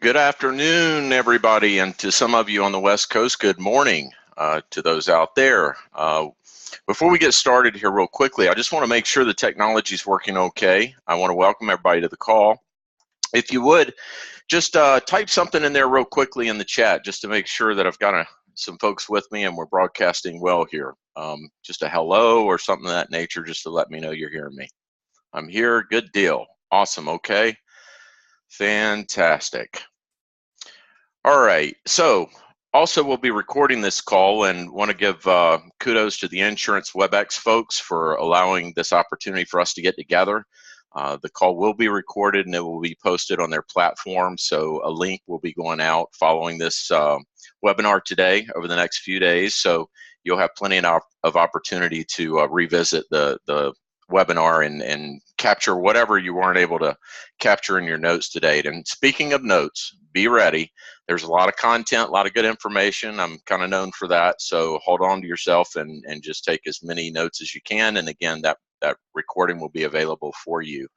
Good afternoon, everybody, and to some of you on the West Coast, good morning to those out there. Before we get started here real quickly, I just want to make sure the technology is working okay. I want to welcome everybody to the call. If you would, just type something in there real quickly in the chat just to make sure that I've got some folks with me and we're broadcasting well here. Just a hello or something of that nature just to let me know you're hearing me. I'm here, good deal. Awesome, okay. Fantastic. All right, so also we'll be recording this call and want to give kudos to the Insurance WebEx folks for allowing this opportunity for us to get together. The call will be recorded and it will be posted on their platform, so a link will be going out following this webinar today over the next few days, so you'll have plenty of opportunity to revisit the webinar and capture whatever you weren't able to capture in your notes today. And speaking of notes, be ready. There's a lot of content, a lot of good information. I'm kind of known for that, so hold on to yourself and just take as many notes as you can. And again, that recording will be available for you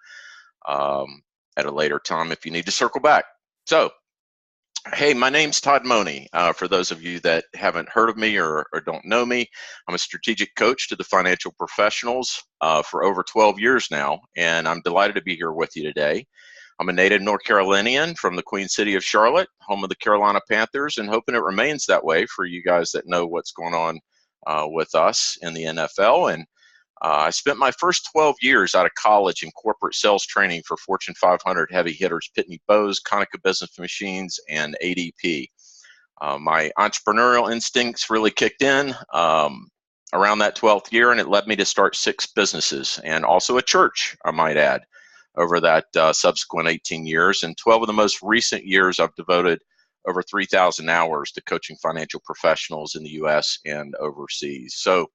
at a later time if you need to circle back. So, hey, my name's Todd Money. For those of you that haven't heard of me or don't know me, I'm a strategic coach to the financial professionals for over 12 years now, and I'm delighted to be here with you today. I'm a native North Carolinian from the Queen City of Charlotte, home of the Carolina Panthers, and hoping it remains that way for you guys that know what's going on with us in the NFL. And I spent my first 12 years out of college in corporate sales training for Fortune 500 heavy hitters, Pitney Bowes, Konica Business Machines, and ADP. My entrepreneurial instincts really kicked in around that 12th year, and it led me to start 6 businesses and also a church, I might add, over that subsequent 18 years. And 12 of the most recent years, I've devoted over 3,000 hours to coaching financial professionals in the U.S. and overseas. So,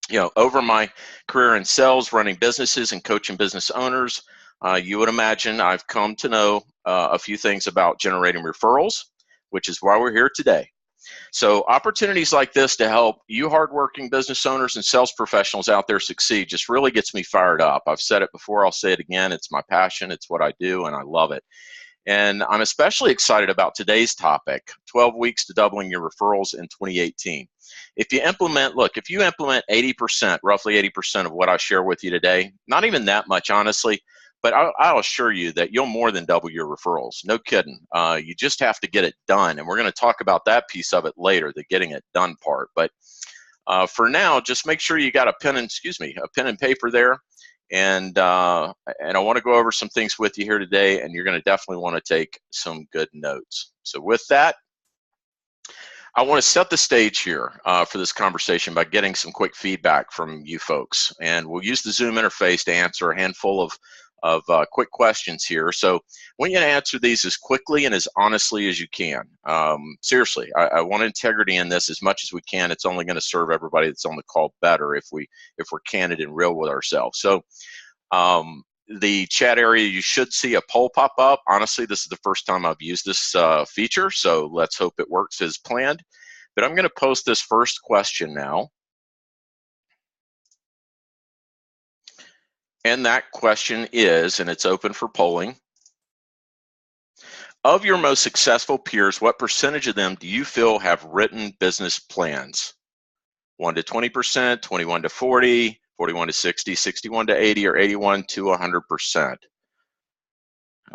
you know, over my career in sales, running businesses and coaching business owners, you would imagine I've come to know a few things about generating referrals, which is why we're here today. So opportunities like this to help you hardworking business owners and sales professionals out there succeed just really gets me fired up. I've said it before, I'll say it again. It's my passion, it's what I do, and I love it. And I'm especially excited about today's topic, 12 weeks to doubling your referrals in 2018. If you implement 80%, roughly 80% of what I share with you today, not even that much, honestly, but I'll assure you that you'll more than double your referrals. No kidding. You just have to get it done. And we're going to talk about that piece of it later, the getting it done part. But for now, just make sure you got a pen and paper there. And I want to go over some things with you here today, and you're going to definitely want to take some good notes. So with that, I want to set the stage here for this conversation by getting some quick feedback from you folks. And we'll use the Zoom interface to answer a handful of quick questions here. So I want you to answer these as quickly and as honestly as you can. Seriously, I want integrity in this as much as we can. It's only going to serve everybody that's on the call better if we're candid and real with ourselves. So the chat area, you should see a poll pop up. Honestly, this is the first time I've used this feature, so let's hope it works as planned. But I'm going to post this first question now. And that question is, and it's open for polling, of your most successful peers, what percentage of them do you feel have written business plans? 1 to 20%, 21 to 40, 41 to 60, 61 to 80, or 81 to 100%.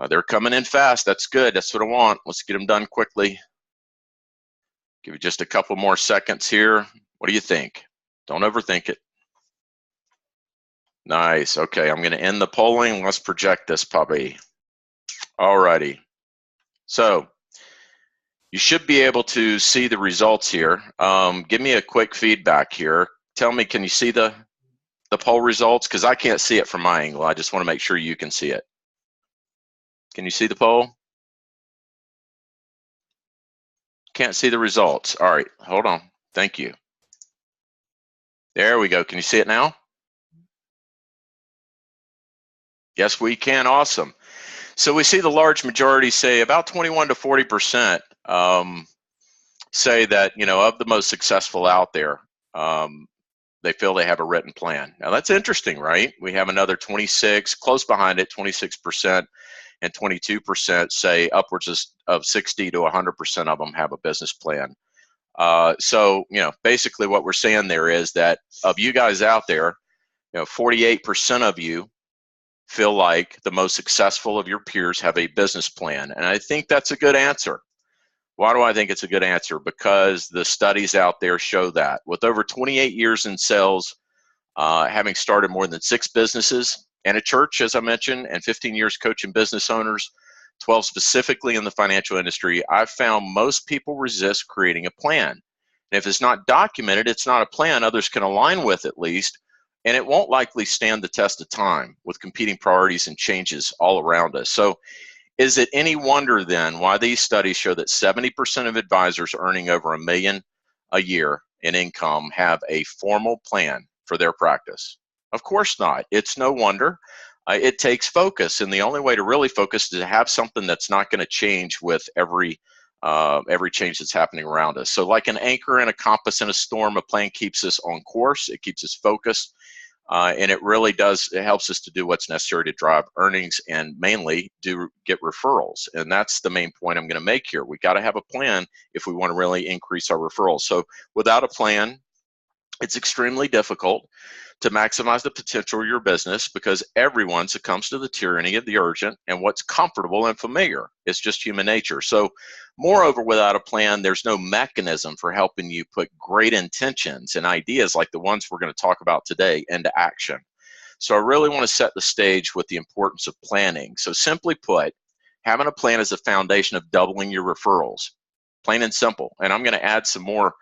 They're coming in fast. That's good. That's what I want. Let's get them done quickly. Give you just a couple more seconds here. What do you think? Don't overthink it. Nice. Okay, I'm going to end the polling. Let's project this puppy. All righty. So you should be able to see the results here. Give me a quick feedback here. Tell me, can you see the poll results? Because I can't see it from my angle. I just want to make sure you can see it. Can you see the poll? Can't see the results. All right, hold on. Thank you. There we go. Can you see it now? Yes, we can. Awesome. So we see the large majority say about 21 to 40% say that, you know, of the most successful out there, they feel they have a written plan. Now that's interesting, right? We have another 26, close behind it, 26% and 22% say upwards of 60 to 100% of them have a business plan. So, basically what we're saying there is that of you guys out there, 48% of you feel like the most successful of your peers have a business plan. And I think that's a good answer. Why do I think it's a good answer? Because the studies out there show that. With over 28 years in sales, having started more than 6 businesses and a church, as I mentioned, and 15 years coaching business owners, 12 specifically in the financial industry, I've found most people resist creating a plan. And if it's not documented, it's not a plan others can align with at least, and it won't likely stand the test of time with competing priorities and changes all around us. So is it any wonder then why these studies show that 70% of advisors earning over $1 million a year in income have a formal plan for their practice? Of course not. It's no wonder. It takes focus, and the only way to really focus is to have something that's not going to change with every change that's happening around us. So like an anchor and a compass in a storm, a plan keeps us on course. It keeps us focused. And it really does, it helps us to do what's necessary to drive earnings and mainly get referrals. And that's the main point I'm going to make here. We got to have a plan if we want to really increase our referrals. So without a plan, it's extremely difficult to maximize the potential of your business because everyone succumbs to the tyranny of the urgent and what's comfortable and familiar. It's just human nature. So moreover, without a plan, there's no mechanism for helping you put great intentions and ideas like the ones we're going to talk about today into action. So I really want to set the stage with the importance of planning. So simply put, having a plan is the foundation of doubling your referrals, plain and simple. And I'm going to add some more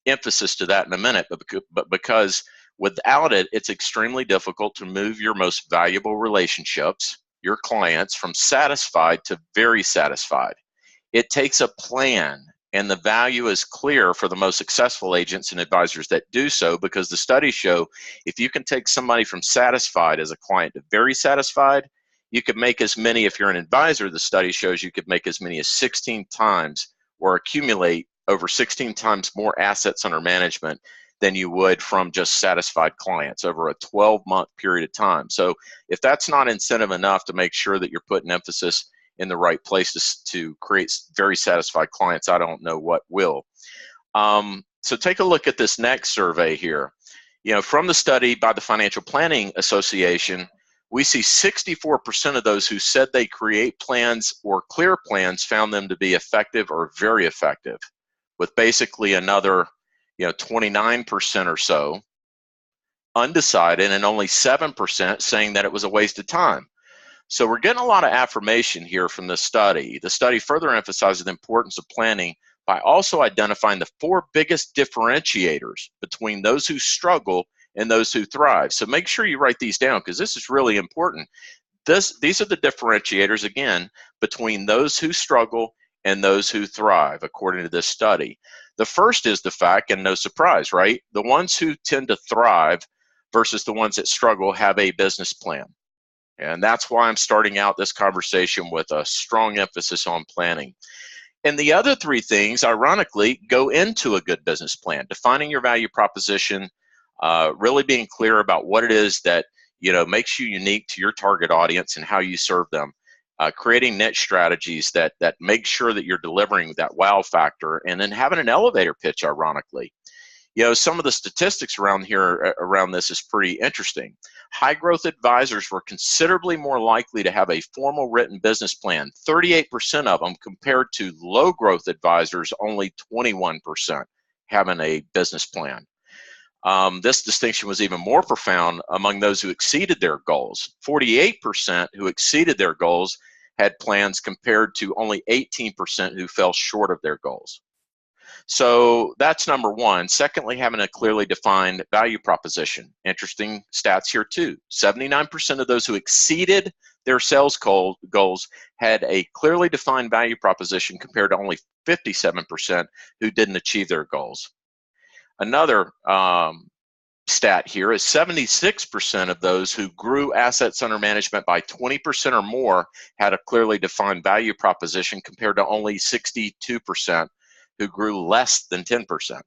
emphasis to that in a minute, but because without it, it's extremely difficult to move your most valuable relationships, your clients, from satisfied to very satisfied. It takes a plan, and the value is clear for the most successful agents and advisors that do so, because the studies show if you can take somebody from satisfied as a client to very satisfied, you could make as many, if you're an advisor, the study shows you could make as many as 16 times or accumulate over 16 times more assets under management than you would from just satisfied clients over a 12-month period of time. So if that's not incentive enough to make sure that you're putting emphasis in the right places to create very satisfied clients, I don't know what will. So take a look at this next survey here. From the study by the Financial Planning Association, we see 64% of those who said they create plans or clear plans found them to be effective or very effective, with basically another 29% or so undecided, and only 7% saying that it was a waste of time. So we're getting a lot of affirmation here from this study. The study further emphasizes the importance of planning by also identifying the 4 biggest differentiators between those who struggle and those who thrive. So make sure you write these down, because this is really important. These are the differentiators, again, between those who struggle and those who thrive, according to this study. The first is the fact, and no surprise, right? The ones who tend to thrive versus the ones that struggle have a business plan. And that's why I'm starting out this conversation with a strong emphasis on planning. And the other 3 things, ironically, go into a good business plan: defining your value proposition, really being clear about what it is that makes you unique to your target audience and how you serve them. Creating niche strategies that make sure that you're delivering that wow factor, and then having an elevator pitch, ironically. Some of the statistics around this is pretty interesting. High growth advisors were considerably more likely to have a formal written business plan, 38% of them, compared to low growth advisors, only 21% having a business plan. This distinction was even more profound among those who exceeded their goals. 48% who exceeded their goals had plans, compared to only 18% who fell short of their goals. So that's number 1. Secondly, having a clearly defined value proposition. Interesting stats here too. 79% of those who exceeded their sales goals had a clearly defined value proposition, compared to only 57% who didn't achieve their goals. Another stat here is 76% of those who grew assets under management by 20% or more had a clearly defined value proposition, compared to only 62% who grew less than 10%.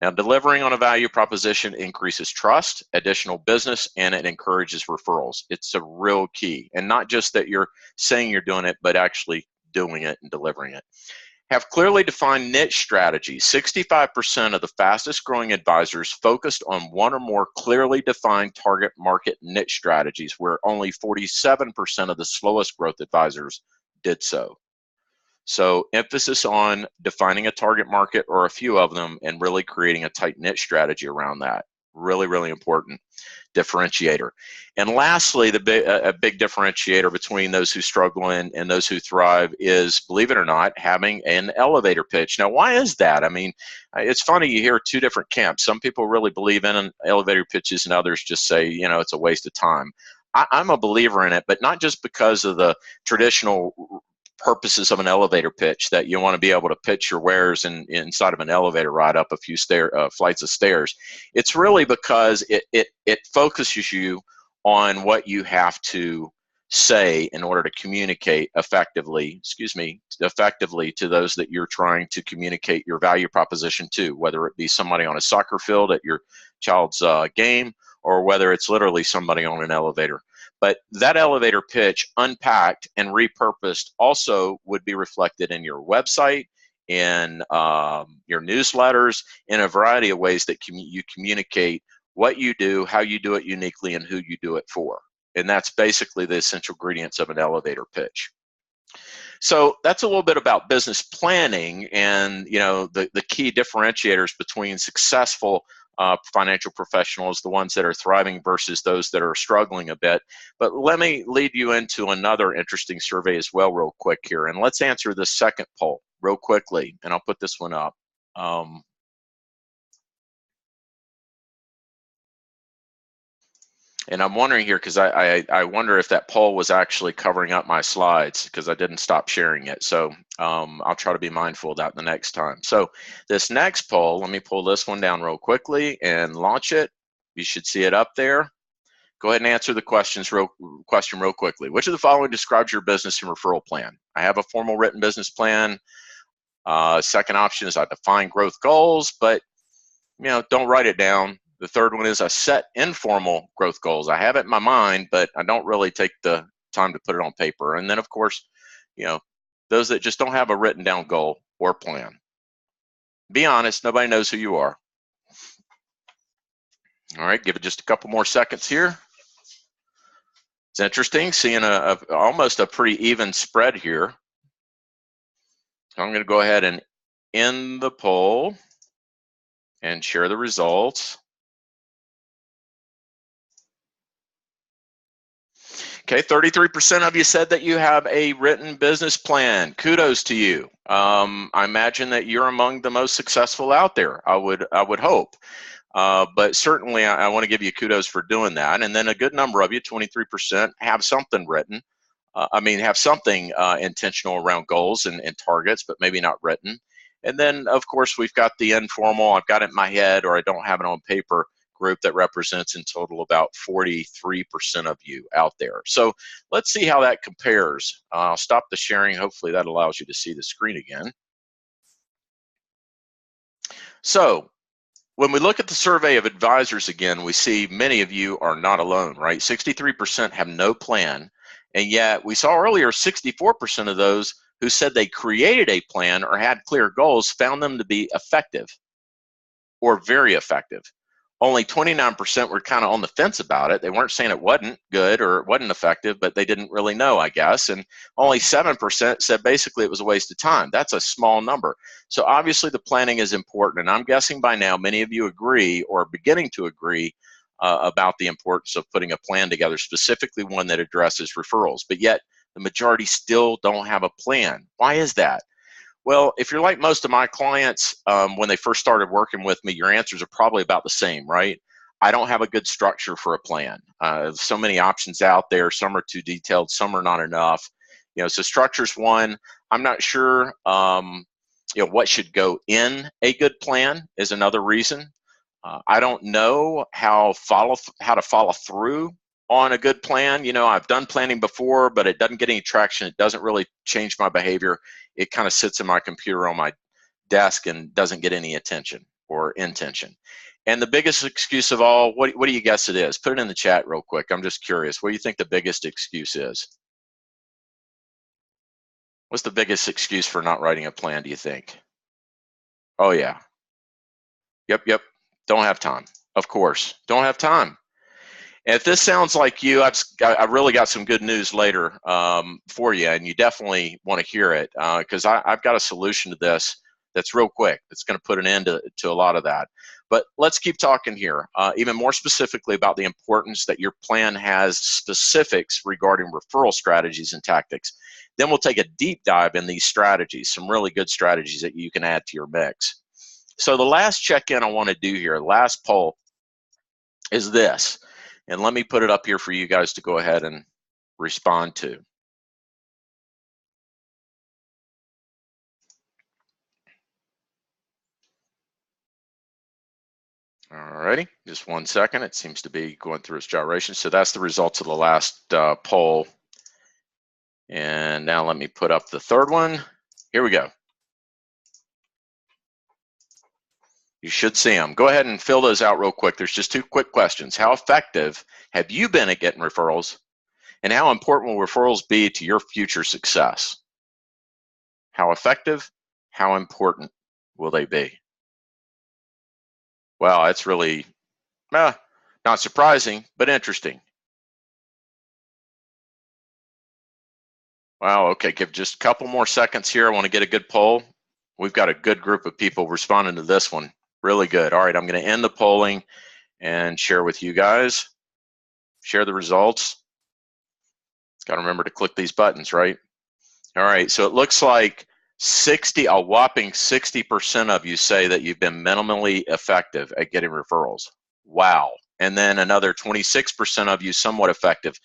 Now, delivering on a value proposition increases trust, additional business, and it encourages referrals. It's a real key. And not just that you're saying you're doing it, but actually doing it and delivering it. Have clearly defined niche strategies. 65% of the fastest growing advisors focused on one or more clearly defined target market niche strategies, where only 47% of the slowest growth advisors did so. So emphasis on defining a target market or a few of them and really creating a tight niche strategy around that. Really, really important differentiator. And lastly, a big differentiator between those who struggle and those who thrive is, believe it or not, having an elevator pitch. Now, why is that? I mean, it's funny, you hear two different camps. Some people really believe in elevator pitches and others just say, you know, it's a waste of time. I'm a believer in it, but not just because of the traditional purposes of an elevator pitch, that you want to be able to pitch your wares inside of an elevator ride up a few flights of stairs. It's really because it focuses you on what you have to say in order to communicate effectively to those that you're trying to communicate your value proposition to, whether it be somebody on a soccer field at your child's game, or whether it's literally somebody on an elevator. But that elevator pitch, unpacked and repurposed, also would be reflected in your website, in your newsletters, in a variety of ways that you communicate what you do, how you do it uniquely, and who you do it for. And that's basically the essential ingredients of an elevator pitch. So that's a little bit about business planning and, you know, the key differentiators between successful financial professionals, the ones that are thriving versus those that are struggling a bit. But let me lead you into another interesting survey as well real quick here. And let's answer the second poll real quickly. And I'll put this one up. And I'm wondering here, because I wonder if that poll was actually covering up my slides, because I didn't stop sharing it. So I'll try to be mindful of that the next time. So this next poll, let me pull this one down real quickly and launch it. You should see it up there. Go ahead and answer the question real quickly. Which of the following describes your business and referral plan? I have a formal written business plan. Second option is I define growth goals, but don't write it down. The third one is I set informal growth goals. I have it in my mind, but I don't really take the time to put it on paper. And then, of course, those that just don't have a written down goal or plan. Be honest, nobody knows who you are. All right, give it just a couple more seconds here. It's interesting seeing almost a pretty even spread here. So I'm going to go ahead and end the poll and share the results. Okay, 33% of you said that you have a written business plan. Kudos to you. I imagine that you're among the most successful out there. I would hope. But certainly, I want to give you kudos for doing that. And then a good number of you, 23%, have something written. Have something intentional around goals and targets, but maybe not written. And then, of course, we've got the informal, I've got it in my head or I don't have it on paper group that represents in total about 43% of you out there. So let's see how that compares. I'll stop the sharing. Hopefully that allows you to see the screen again. So when we look at the survey of advisors again, we see many of you are not alone, right? 63% have no plan. And yet we saw earlier 64% of those who said they created a plan or had clear goals found them to be effective or very effective. Only 29% were kind of on the fence about it. They weren't saying it wasn't good or it wasn't effective, but they didn't really know, I guess. And only 7% said basically it was a waste of time. That's a small number. So obviously the planning is important. And I'm guessing by now many of you agree or are beginning to agree about the importance of putting a plan together, specifically one that addresses referrals. But yet the majority still don't have a plan. Why is that? Well, if you're like most of my clients, when they first started working with me, your answers are probably about the same, right? I don't have a good structure for a plan. So many options out there. Some are too detailed. Some are not enough. So structure's one. I'm not sure, what should go in a good plan is another reason. I don't know how to follow through on a good plan. I've done planning before, but it doesn't get any traction. It doesn't really change my behavior. It kind of sits in my computer on my desk and doesn't get any attention. or intention. And the biggest excuse of all, what do you guess it is? Put it in the chat real quick. I'm just curious. What do you think the biggest excuse is? What's the biggest excuse for not writing a plan, do you think? Oh, yeah. Yep. Don't have time. Of course. Don't have time. And if this sounds like you, I've really got some good news later for you, and you definitely want to hear it because I've got a solution to this that's real quick. That's going to put an end to a lot of that. But let's keep talking here, even more specifically about the importance that your plan has specifics regarding referral strategies and tactics. Then we'll take a deep dive in these strategies, some really good strategies that you can add to your mix. So the last check-in I want to do here, last poll, is this. And let me put it up here for you guys to go ahead and respond to. Alrighty, just 1 second. It seems to be going through its gyration. So that's the results of the last poll. And now let me put up the third one. Here we go. You should see them. Go ahead and fill those out real quick. There's just 2 quick questions. How effective have you been at getting referrals? And how important will referrals be to your future success? How effective? How important will they be? Wow, that's really not surprising, but interesting. Wow, okay, give just a couple more seconds here. I want to get a good poll. We've got a good group of people responding to this one. Really good. All right, I'm going to end the polling and share with you guys. Share the results. Got to remember to click these buttons, right? All right, so it looks like a whopping 60% of you say that you've been minimally effective at getting referrals. Wow. And then another 26% of you somewhat effective.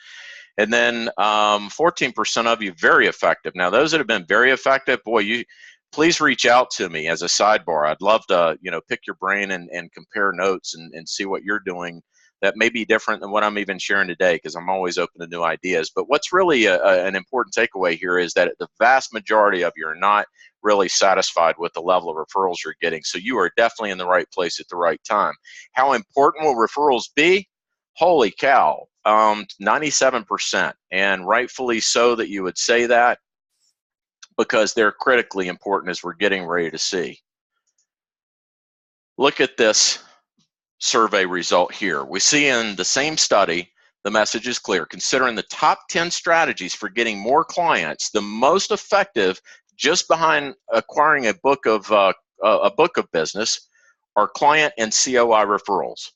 And then 14% of you very effective. Now, those that have been very effective, boy, please reach out to me as a sidebar. I'd love to, pick your brain and compare notes and see what you're doing that may be different than what I'm even sharing today, because I'm always open to new ideas. But what's really an important takeaway here is that the vast majority of you are not really satisfied with the level of referrals you're getting. So you are definitely in the right place at the right time. How important will referrals be? Holy cow, 97%, and rightfully so that you would say that, because they're critically important, as we're getting ready to see. Look at this survey result here. We see in the same study, the message is clear. Considering the top 10 strategies for getting more clients, the most effective, just behind acquiring a book of business, are client and COI referrals.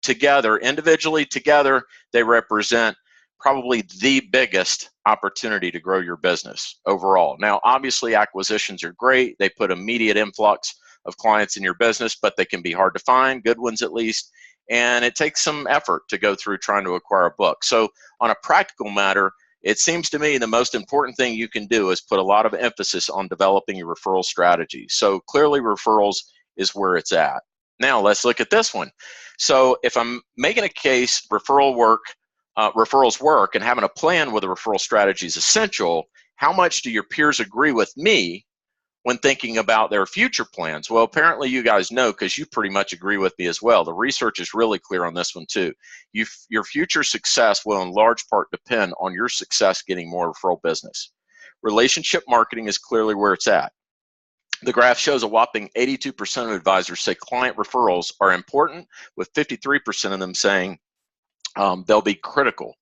Together, individually, together, they represent probably the biggest opportunity to grow your business overall. Now, obviously, acquisitions are great. They put immediate influx of clients in your business, but they can be hard to find, good ones at least, and it takes some effort to go through trying to acquire a book. So on a practical matter, it seems to me the most important thing you can do is put a lot of emphasis on developing your referral strategy. So clearly referrals is where it's at. Now let's look at this one. So if I'm making a case referrals work and having a plan with a referral strategy is essential, how much do your peers agree with me when thinking about their future plans? Well, apparently you guys know, because you pretty much agree with me as well. The research is really clear on this one too. Your future success will in large part depend on your success getting more referral business. Relationship marketing is clearly where it's at. The graph shows a whopping 82% of advisors say client referrals are important, with 53% of them saying they'll be critical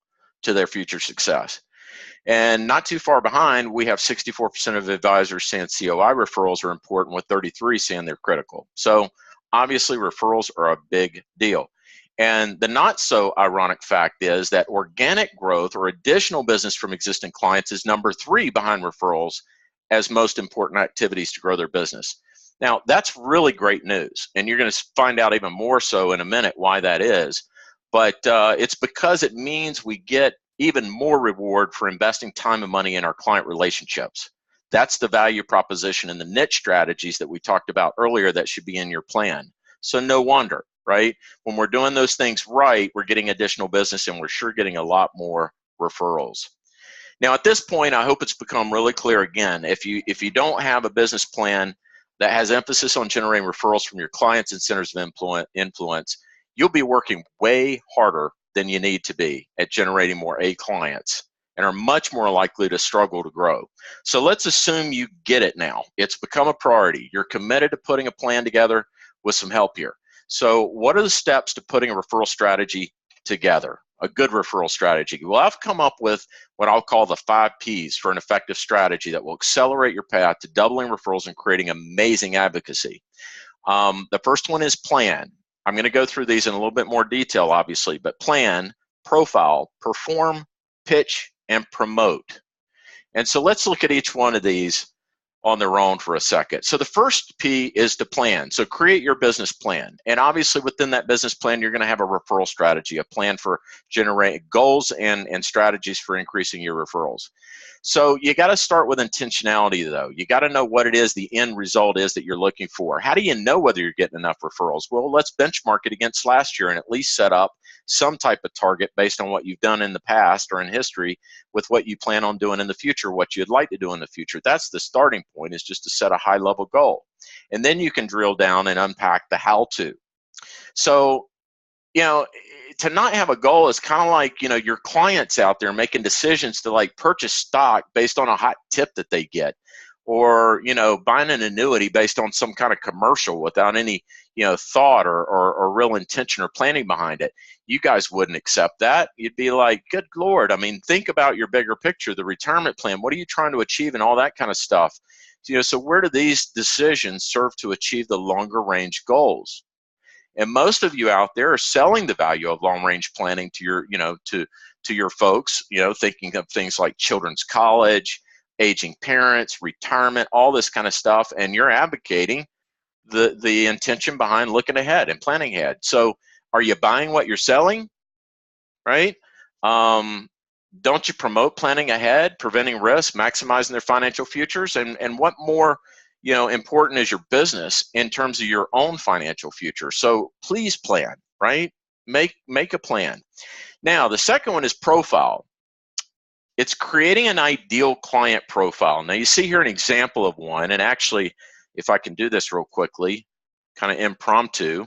to their future success. And not too far behind, we have 64% of advisors saying COI referrals are important, with 33% saying they're critical. So obviously referrals are a big deal. And the not so ironic fact is that organic growth or additional business from existing clients is number 3 behind referrals as most important activities to grow their business. Now, that's really great news, and you're going to find out even more so in a minute why that is. But it's because it means we get even more reward for investing time and money in our client relationships. That's the value proposition and the niche strategies that we talked about earlier that should be in your plan. So no wonder, right? When we're doing those things right, we're getting additional business, and we're sure getting a lot more referrals. Now, at this point, I hope it's become really clear again. If you don't have a business plan that has emphasis on generating referrals from your clients and centers of influence, you'll be working way harder than you need to be at generating more A clients and are much more likely to struggle to grow. So let's assume you get it now. It's become a priority. You're committed to putting a plan together with some help here. So what are the steps to putting a referral strategy together, a good referral strategy? Well, I've come up with what I'll call the 5 Ps for an effective strategy that will accelerate your path to doubling referrals and creating amazing advocacy. The first one is plan. I'm going to go through these in a little bit more detail, obviously, but plan, profile, perform, pitch, and promote. And so let's look at each one of these on their own for a second. So the first P is to plan. So create your business plan. And obviously within that business plan, you're going to have a referral strategy, a plan for generating goals and strategies for increasing your referrals. So you got to start with intentionality, though. You got to know what it is the end result is that you're looking for. How do you know whether you're getting enough referrals? Well, let's benchmark it against last year and at least set up some type of target based on what you've done in the past or in history with what you plan on doing in the future, what you'd like to do in the future. That's the starting point, is just to set a high level goal. And then you can drill down and unpack the how to. So, to not have a goal is kind of like, your clients out there making decisions to like purchase stock based on a hot tip that they get, or, buying an annuity based on some kind of commercial without any, thought or real intention or planning behind it. You guys wouldn't accept that. You'd be like, good Lord. I mean, think about your bigger picture, the retirement plan. What are you trying to achieve and all that kind of stuff? So where do these decisions serve to achieve the longer range goals? And most of you out there are selling the value of long range planning to your, to your folks, thinking of things like children's college, aging parents, retirement, all this kind of stuff. And you're advocating the intention behind looking ahead and planning ahead. So are you buying what you're selling? Right? Don't you promote planning ahead, preventing risk, maximizing their financial futures? And what more important is your business in terms of your own financial future? So please plan, right? Make a plan. Now, the second one is profile. It's creating an ideal client profile. Now, you see here an example of one, and actually, if I can do this real quickly, kind of impromptu,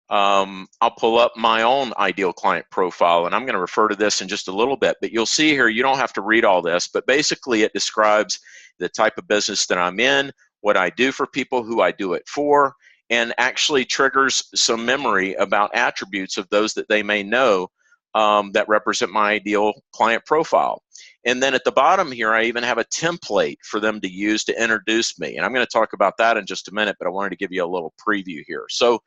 I'll pull up my own ideal client profile, and I'm going to refer to this in just a little bit, but you'll see here, you don't have to read all this, but basically it describes the type of business that I'm in, what I do for people, who I do it for, and actually triggers some memory about attributes of those that they may know that represent my ideal client profile. And then at the bottom here, I even have a template for them to use to introduce me. And I'm going to talk about that in just a minute, but I wanted to give you a little preview here. So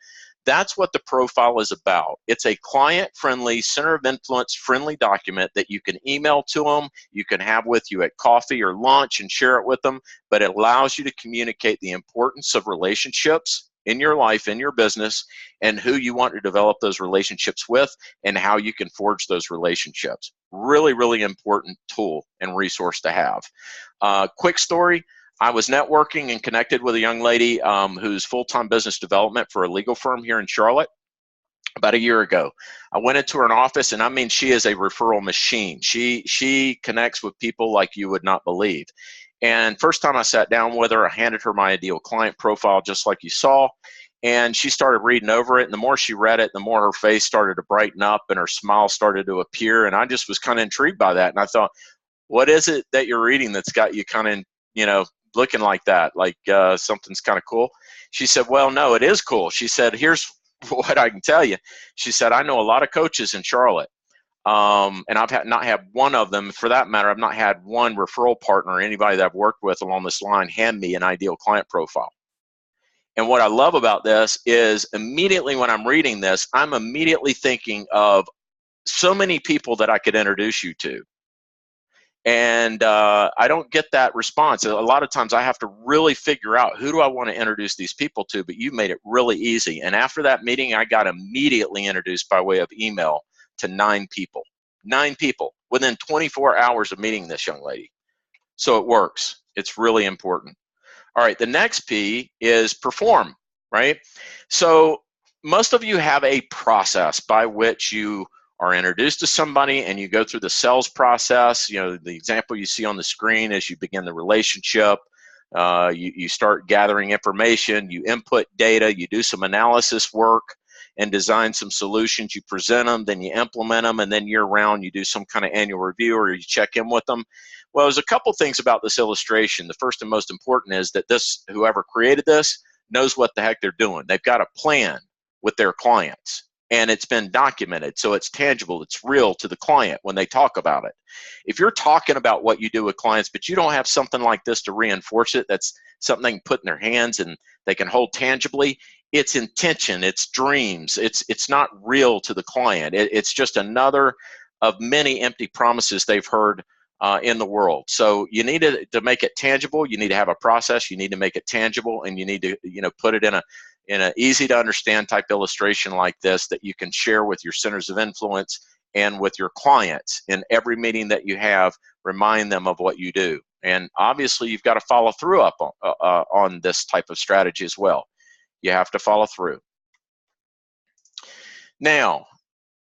that's what the profile is about. It's a client-friendly, center of influence-friendly document that you can email to them, you can have with you at coffee or lunch and share it with them, but it allows you to communicate the importance of relationships in your life, in your business, and who you want to develop those relationships with and how you can forge those relationships. Really, really important tool and resource to have. Quick story. I was networking and connected with a young lady who's full-time business development for a legal firm here in Charlotte about a year ago. I went into her office, and I mean, she is a referral machine. She connects with people like you would not believe. And first time I sat down with her, I handed her my ideal client profile, just like you saw, and she started reading over it. And the more she read it, the more her face started to brighten up and her smile started to appear. And I just was kind of intrigued by that. And I thought, what is it that you're reading that's got you kind of, looking like that, like something's kind of cool? She said, well, no, it is cool. She said, here's what I can tell you. She said, I know a lot of coaches in Charlotte, and I've not had one of them, for that matter, I've not had one referral partner or anybody that I've worked with along this line hand me an ideal client profile. And what I love about this is immediately when I'm reading this, I'm immediately thinking of so many people that I could introduce you to. And I don't get that response. A lot of times I have to really figure out, who do I want to introduce these people to? But you made it really easy. And after that meeting, I got immediately introduced by way of email to 9 people. 9 people within 24 hours of meeting this young lady. So it works. It's really important. All right, the next P is perform, right? So most of you have a process by which you are introduced to somebody and you go through the sales process. The example you see on the screen is you begin the relationship, You start gathering information, you input data, you do some analysis work and design some solutions, you present them, then you implement them, and then year round you do some kind of annual review or you check in with them. Well, there's a couple things about this illustration. The first and most important is that whoever created this knows what the heck they're doing. They've got a plan with their clients, and it's been documented, so it's tangible, it's real to the client when they talk about it. If you're talking about what you do with clients, but you don't have something like this to reinforce it, that's something they can put in their hands and they can hold tangibly, it's intention, it's dreams, it's not real to the client. It's just another of many empty promises they've heard in the world. So you need to make it tangible. You need to have a process. You need to make it tangible, and you need to put it in an easy to understand type illustration like this that you can share with your centers of influence and with your clients in every meeting that you have. Remind them of what you do, and obviously you've got to follow through up on this type of strategy as well. You have to follow through. Now,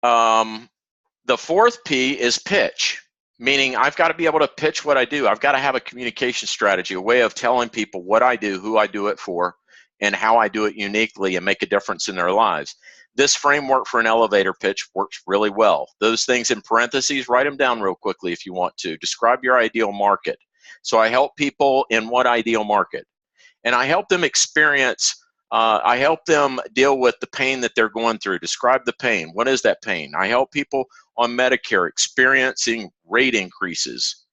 the fourth P is pitch. Meaning I've got to be able to pitch what I do. I've got to have a communication strategy, a way of telling people what I do, who I do it for, and how I do it uniquely and make a difference in their lives. This framework for an elevator pitch works really well. Those things in parentheses, write them down real quickly if you want to. Describe your ideal market. So I help people in what ideal market? And I help them experience, I help them deal with the pain that they're going through. Describe the pain. What is that pain? I help people on Medicare experiencing rate increases.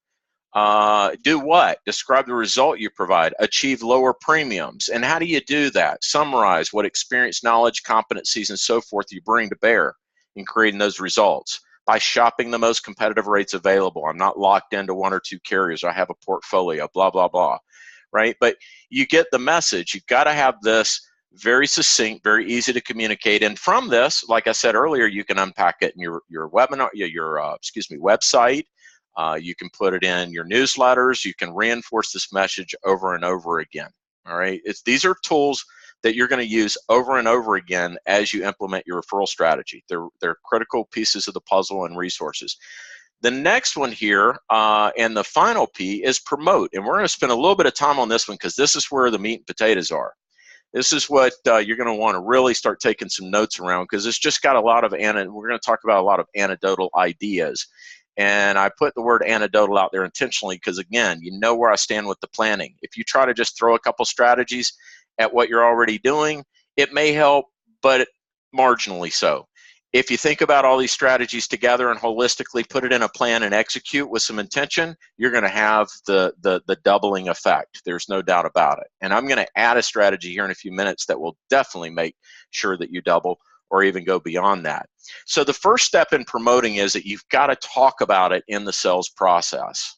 Do what? Describe the result you provide. Achieve lower premiums. And how do you do that? Summarize what experience, knowledge, competencies, and so forth you bring to bear in creating those results. By shopping the most competitive rates available. I'm not locked into one or two carriers. I have a portfolio, blah, blah, blah. Right? But you get the message. You've got to have this very succinct, very easy to communicate. And from this, like I said earlier, you can unpack it in your webinar, website. You can put it in your newsletters. You can reinforce this message over and over again. All right. These are tools that you're going to use over and over again as you implement your referral strategy. They're critical pieces of the puzzle and resources. The next one here, and the final P, is promote. And we're going to spend a little bit of time on this one because this is where the meat and potatoes are. This is what you're going to want to really start taking some notes around, because it's just got a lot of, we're going to talk about a lot of anecdotal ideas. And I put the word anecdotal out there intentionally because, again, you know where I stand with the planning. If you try to just throw a couple strategies at what you're already doing, it may help, but marginally so. If you think about all these strategies together and holistically put it in a plan and execute with some intention, you're going to have the doubling effect. There's no doubt about it. And I'm going to add a strategy here in a few minutes that will definitely make sure that you double or even go beyond that. So the first step in promoting is that you've got to talk about it in the sales process,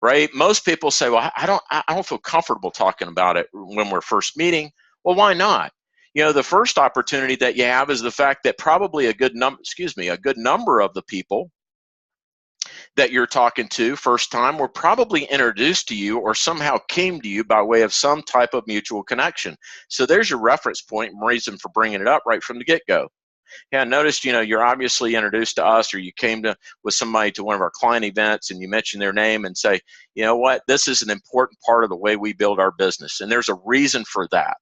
right? Most people say, well, I don't feel comfortable talking about it when we're first meeting. Well, why not? The first opportunity that you have is the fact that probably a good number of the people that you're talking to first time were probably introduced to you or somehow came to you by way of some type of mutual connection. So there's your reference point and reason for bringing it up right from the get-go. Yeah, I noticed, you're obviously introduced to us, or you came with somebody to one of our client events and you mention their name and say, you know what, this is an important part of the way we build our business. And there's a reason for that.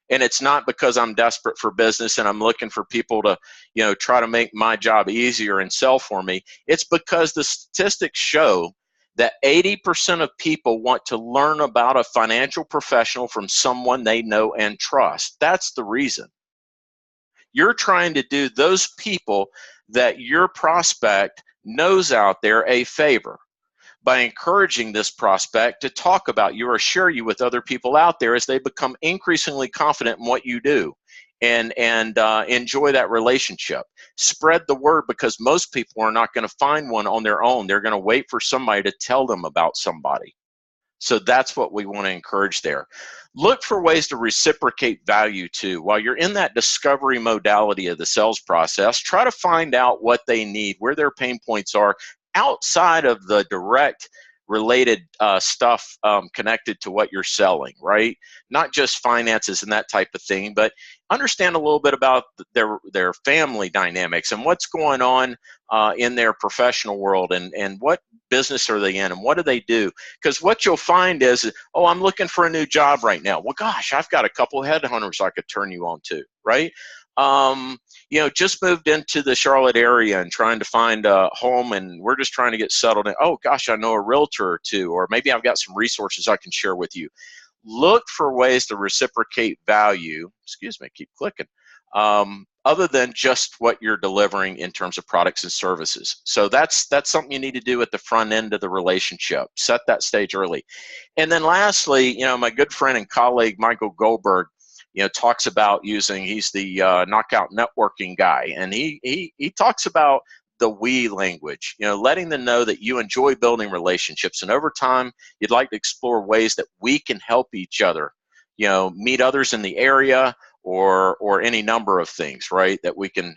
And it's not because I'm desperate for business and I'm looking for people to, try to make my job easier and sell for me. It's because the statistics show that 80% of people want to learn about a financial professional from someone they know and trust. That's the reason. You're trying to do those people that your prospect knows out there a favor by encouraging this prospect to talk about you or share you with other people out there as they become increasingly confident in what you do and enjoy that relationship. Spread the word, because most people are not going to find one on their own. They're going to wait for somebody to tell them about somebody. So that's what we want to encourage there. Look for ways to reciprocate value too. While you're in that discovery modality of the sales process, try to find out what they need, where their pain points are, outside of the direct related stuff connected to what you're selling, right? Not just finances and that type of thing, but understand a little bit about their family dynamics and what's going on in their professional world, and what business are they in and what do they do. Because what you'll find is, oh, I'm looking for a new job right now. Well, gosh, I've got a couple of headhunters I could turn you on to, right? Just moved into the Charlotte area and trying to find a home, and we're just trying to get settled in. Oh gosh, I know a realtor or two, or maybe I've got some resources I can share with you. Look for ways to reciprocate value, excuse me, keep clicking, other than just what you're delivering in terms of products and services. So that's something you need to do at the front end of the relationship. Set that stage early. And then lastly, my good friend and colleague, Michael Goldberg, talks about he's the knockout networking guy, and he talks about the we language, letting them know that you enjoy building relationships, and over time you'd like to explore ways that we can help each other, meet others in the area, or any number of things, right? That we can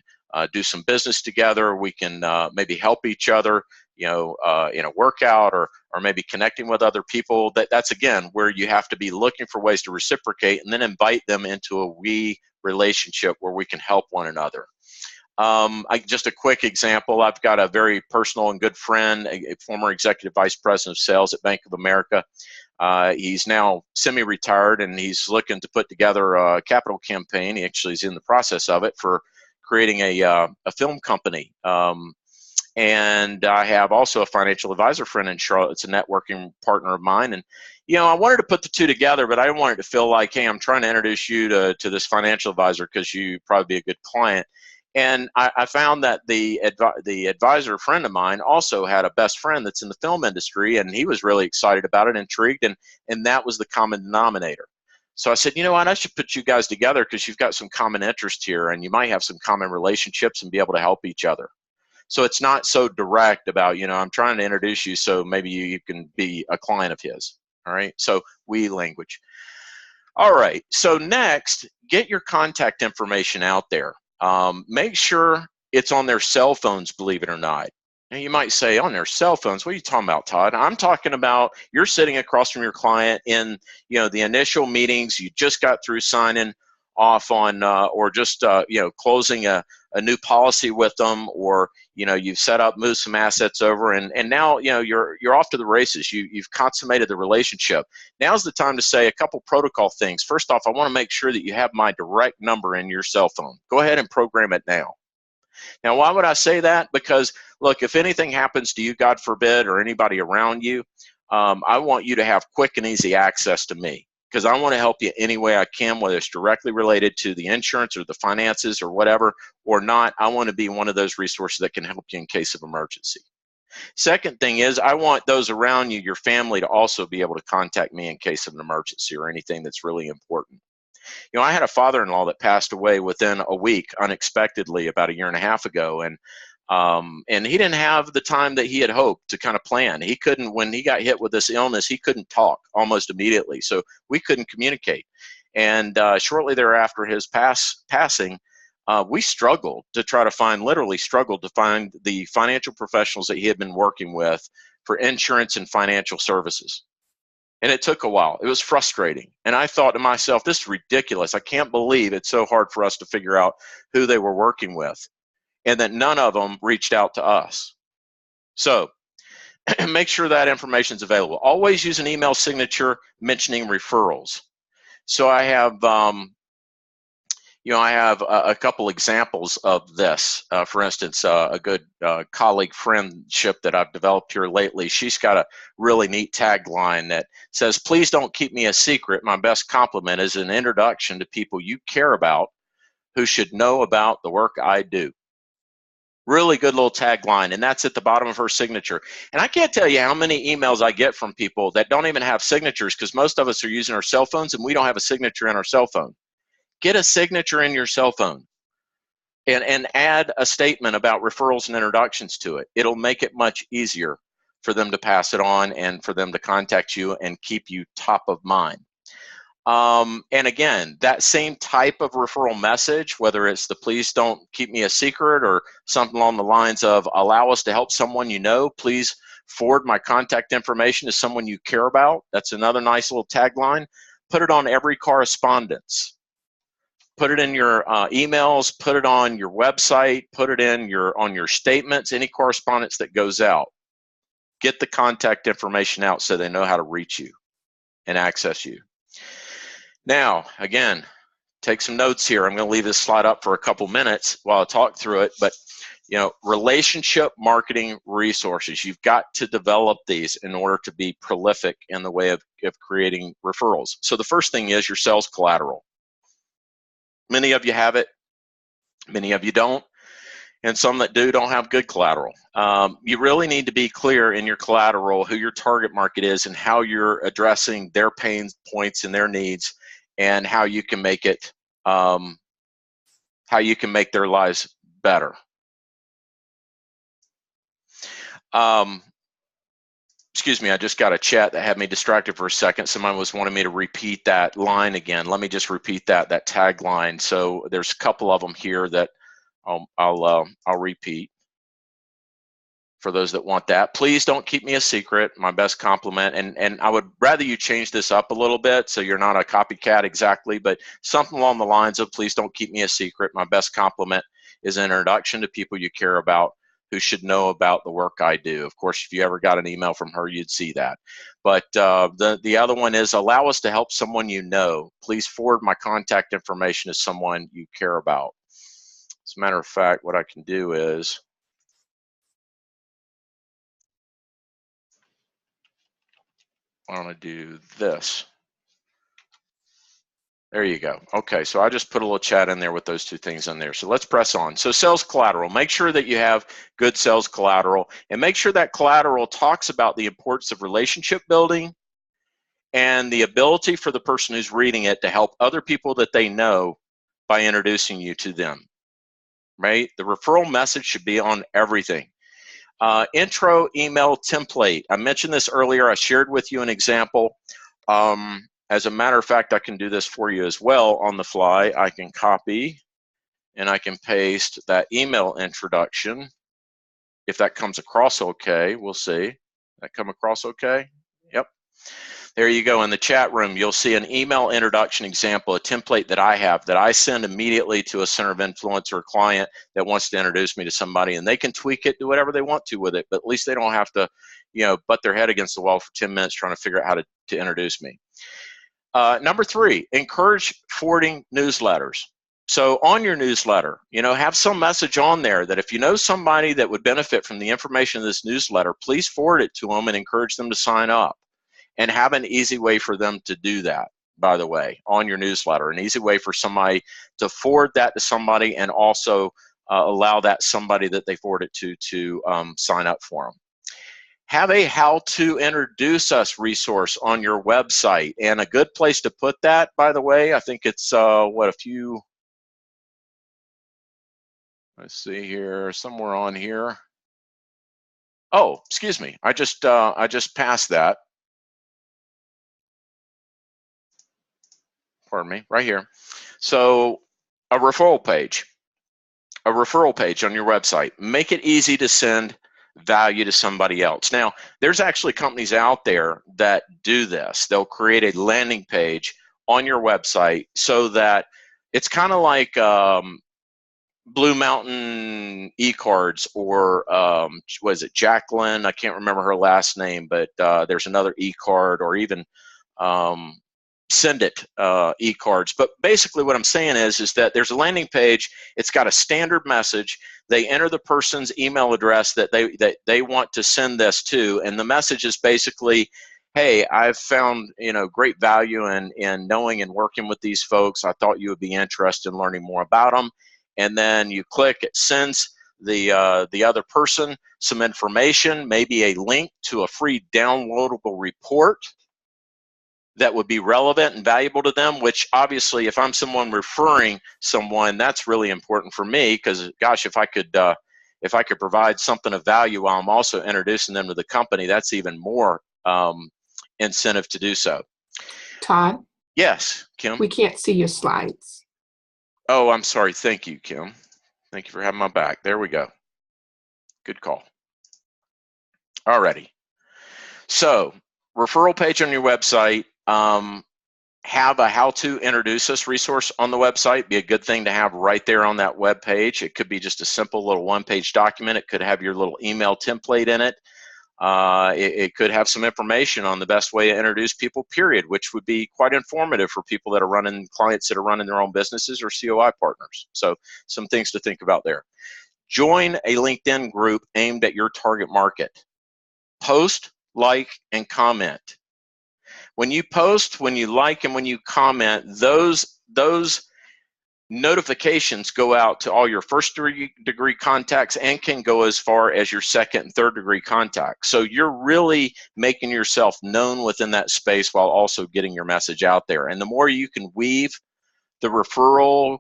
do some business together. We can maybe help each other, in a workout, or maybe connecting with other people. That's again where you have to be looking for ways to reciprocate, and then invite them into a we relationship where we can help one another. Just a quick example, I've got a very personal and good friend, a former executive vice president of sales at Bank of America. He's now semi-retired, and he's looking to put together a capital campaign. He actually is in the process of it for creating a film company. And I have also a financial advisor friend in Charlotte. It's a networking partner of mine. And, I wanted to put the two together, but I didn't want it to feel like, hey, I'm trying to introduce you to this financial advisor because you'd probably be a good client. And I found that the advisor friend of mine also had a best friend that's in the film industry, and he was really excited about it, intrigued, and that was the common denominator. So I said, you know what, I should put you guys together because you've got some common interest here, and you might have some common relationships and be able to help each other. So it's not so direct about, I'm trying to introduce you so maybe you can be a client of his. All right, so we language. All right, so next, get your contact information out there. Make sure it's on their cell phones, believe it or not. And you might say, on their cell phones, what are you talking about, Todd? I'm talking about you're sitting across from your client in, the initial meetings. You just got through signing off on, or just, closing a new policy with them, or, you've set up, moved some assets over, and now, you're off to the races. You've consummated the relationship. Now's the time to say a couple protocol things. First off, I want to make sure that you have my direct number in your cell phone. Go ahead and program it now. Now, why would I say that? Because, look, if anything happens to you, God forbid, or anybody around you, I want you to have quick and easy access to me, because I want to help you any way I can, whether it's directly related to the insurance or the finances or whatever, or not. I want to be one of those resources that can help you in case of emergency. Second thing is, I want those around you, your family, to also be able to contact me in case of an emergency or anything that's really important. I had a father-in-law that passed away within a week unexpectedly about 1.5 years ago, and he didn't have the time that he had hoped to kind of plan. He couldn't, when he got hit with this illness, he couldn't talk almost immediately, so we couldn't communicate. And shortly thereafter his passing, we struggled to try to find, literally struggled to find the financial professionals that he had been working with for insurance and financial services. And it took a while. It was frustrating. And I thought to myself, this is ridiculous. I can't believe it's so hard for us to figure out who they were working with, and that none of them reached out to us. So make sure that information is available. Always use an email signature mentioning referrals. So I have, I have a couple examples of this. For instance, a good colleague friendship that I've developed here lately, she's got a really neat tagline that says, please don't keep me a secret. My best compliment is an introduction to people you care about who should know about the work I do. Really good little tagline, and that's at the bottom of her signature. And I can't tell you how many emails I get from people that don't even have signatures, because most of us are using our cell phones and we don't have a signature in our cell phone. Get a signature in your cell phone and add a statement about referrals and introductions to it. It'll make it much easier for them to pass it on and for them to contact you and keep you top of mind. And again, that same type of referral message, whether it's the please don't keep me a secret or something along the lines of allow us to help someone you know, please Forward my contact information to someone you care about. That's another nice little tagline. Put it on every correspondence. Put it in your emails, put it on your website, put it in on your statements, any correspondence that goes out. Get the contact information out so they know how to reach you and access you. Now, again, take some notes here. I'm going to leave this slide up for a couple minutes while I talk through it, but relationship marketing resources, you've got to develop these in order to be prolific in the way of creating referrals. So the first thing is your sales collateral. Many of you have it, many of you don't, and some that do don't have good collateral. You really need to be clear in your collateral who your target market is and how you're addressing their pain points and their needs, and how you can make it, how you can make their lives better. Excuse me, I just got a chat that had me distracted for a second. Someone was wanting me to repeat that line again. Let me just repeat that tagline. So there's a couple of them here that I'll repeat for those that want that. Please don't keep me a secret. My best compliment, and I would rather you change this up a little bit so you're not a copycat exactly, but something along the lines of please don't keep me a secret. My best compliment is an introduction to people you care about who should know about the work I do. Of course, if you ever got an email from her, you'd see that. But the other one is allow us to help someone you know. Please forward my contact information to someone you care about. As a matter of fact, what I can do is I want to do this. There you go. Okay, so I just put a little chat in there with those two things in there. So let's press on. So sales collateral, make sure that you have good sales collateral, and make sure that collateral talks about the importance of relationship building and the ability for the person who's reading it to help other people that they know by introducing you to them, right? The referral message should be on everything. Intro email template. I mentioned this earlier. I shared with you an example. As a matter of fact, I can do this for you as well on the fly. I can copy and I can paste that email introduction. If that comes across okay, we'll see. That come across okay? Yep. There you go. In the chat room, you'll see an email introduction example, a template that I have that I send immediately to a center of influence or a client that wants to introduce me to somebody, and they can tweak it, do whatever they want to with it, but at least they don't have to, butt their head against the wall for 10 minutes trying to figure out how to introduce me. Number 3, encourage forwarding newsletters. So on your newsletter, have some message on there that if you know somebody that would benefit from the information of this newsletter, please forward it to them and encourage them to sign up. And have an easy way for them to do that, by the way, on your newsletter. An easy way for somebody to forward that to somebody, and also allow that somebody that they forward it to sign up for them. Have a how to introduce us resource on your website, and a good place to put that, by the way, I think it's let's see here, somewhere on here. Oh, excuse me, I just passed that. Pardon me, right here. So a referral page on your website. Make it easy to send value to somebody else. Now, there's actually companies out there that do this. They'll create a landing page on your website so that it's kind of like Blue Mountain e-cards, or was it Jacqueline? I can't remember her last name, but there's another e-card, or even Send It e-cards. But basically what I'm saying is that there's a landing page. It's got a standard message. They enter the person's email address that they want to send this to, and the message is basically, hey, I've found great value in knowing and working with these folks. I thought you would be interested in learning more about them. And then you click, it sends the other person some information, maybe a link to a free downloadable report that would be relevant and valuable to them, which obviously if I'm someone referring someone, that's really important for me, because gosh, if I could provide something of value while I'm also introducing them to the company, that's even more incentive to do so. Todd? Yes, Kim? We can't see your slides. Oh, I'm sorry. Thank you, Kim. Thank you for having my back. There we go. Good call. Alrighty. So, referral page on your website. Have a how to introduce us resource on the website. Be a good thing to have right there on that web page. It could be just a simple little one-page document. It could have your little email template in it. It could have some information on the best way to introduce people, period, which would be quite informative for people that are running, clients that are running their own businesses or COI partners. So some things to think about there. Join a LinkedIn group aimed at your target market. Post, like, and comment. When you post, when you like, and when you comment, those notifications go out to all your first degree contacts and can go as far as your second and third degree contacts. So you're really making yourself known within that space while also getting your message out there. And the more you can weave the referral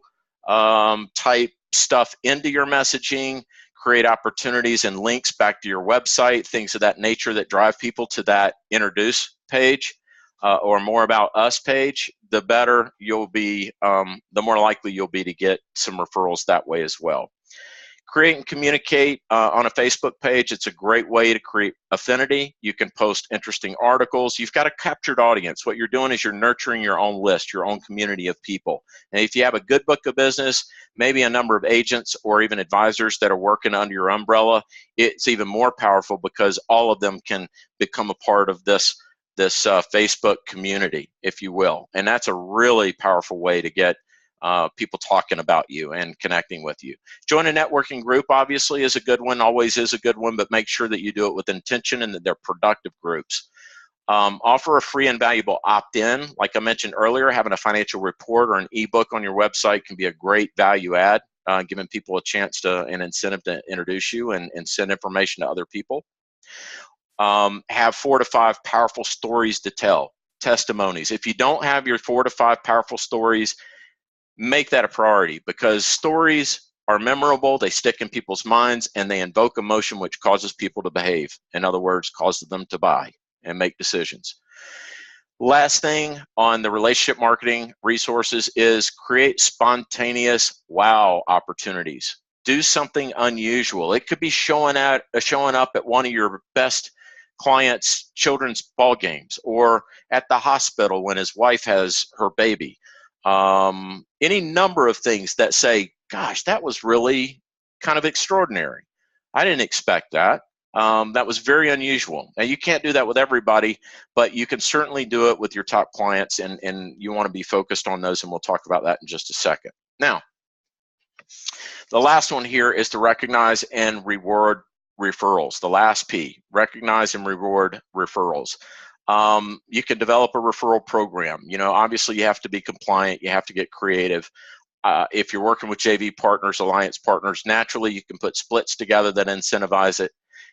type stuff into your messaging, create opportunities and links back to your website, things of that nature that drive people to that introduce page, or more about us page, the better you'll be, the more likely you'll be to get some referrals that way as well. Create and communicate on a Facebook page. It's a great way to create affinity. You can post interesting articles. You've got a captured audience. What you're doing is you're nurturing your own list, your own community of people. And if you have a good book of business, maybe a number of agents or even advisors that are working under your umbrella, it's even more powerful because all of them can become a part of this Facebook community, if you will. And that's a really powerful way to get people talking about you and connecting with you. Join a networking group, obviously, is a good one, always is a good one, but make sure that you do it with intention and that they're productive groups. Offer a free and valuable opt-in. Like I mentioned earlier, having a financial report or an ebook on your website can be a great value add, giving people a chance to, an incentive to introduce you and send information to other people. Have 4 to 5 powerful stories to tell, testimonies. If you don't have your 4 to 5 powerful stories, make that a priority, because stories are memorable, they stick in people's minds, and they invoke emotion, which causes people to behave. In other words, causes them to buy and make decisions. Last thing on the relationship marketing resources is create spontaneous wow opportunities. Do something unusual. It could be showing up at one of your best clients' children's ball games, or at the hospital when his wife has her baby. Any number of things that say, gosh, that was really kind of extraordinary. I didn't expect that. That was very unusual. Now, you can't do that with everybody, but you can certainly do it with your top clients, and you want to be focused on those, and we'll talk about that in just a second. Now, the last one here is to recognize and reward referrals. The last P, recognize and reward referrals. You can develop a referral program. You know, obviously you have to be compliant. You have to get creative. If you're working with JV partners, alliance partners, naturally you can put splits together that incentivize it.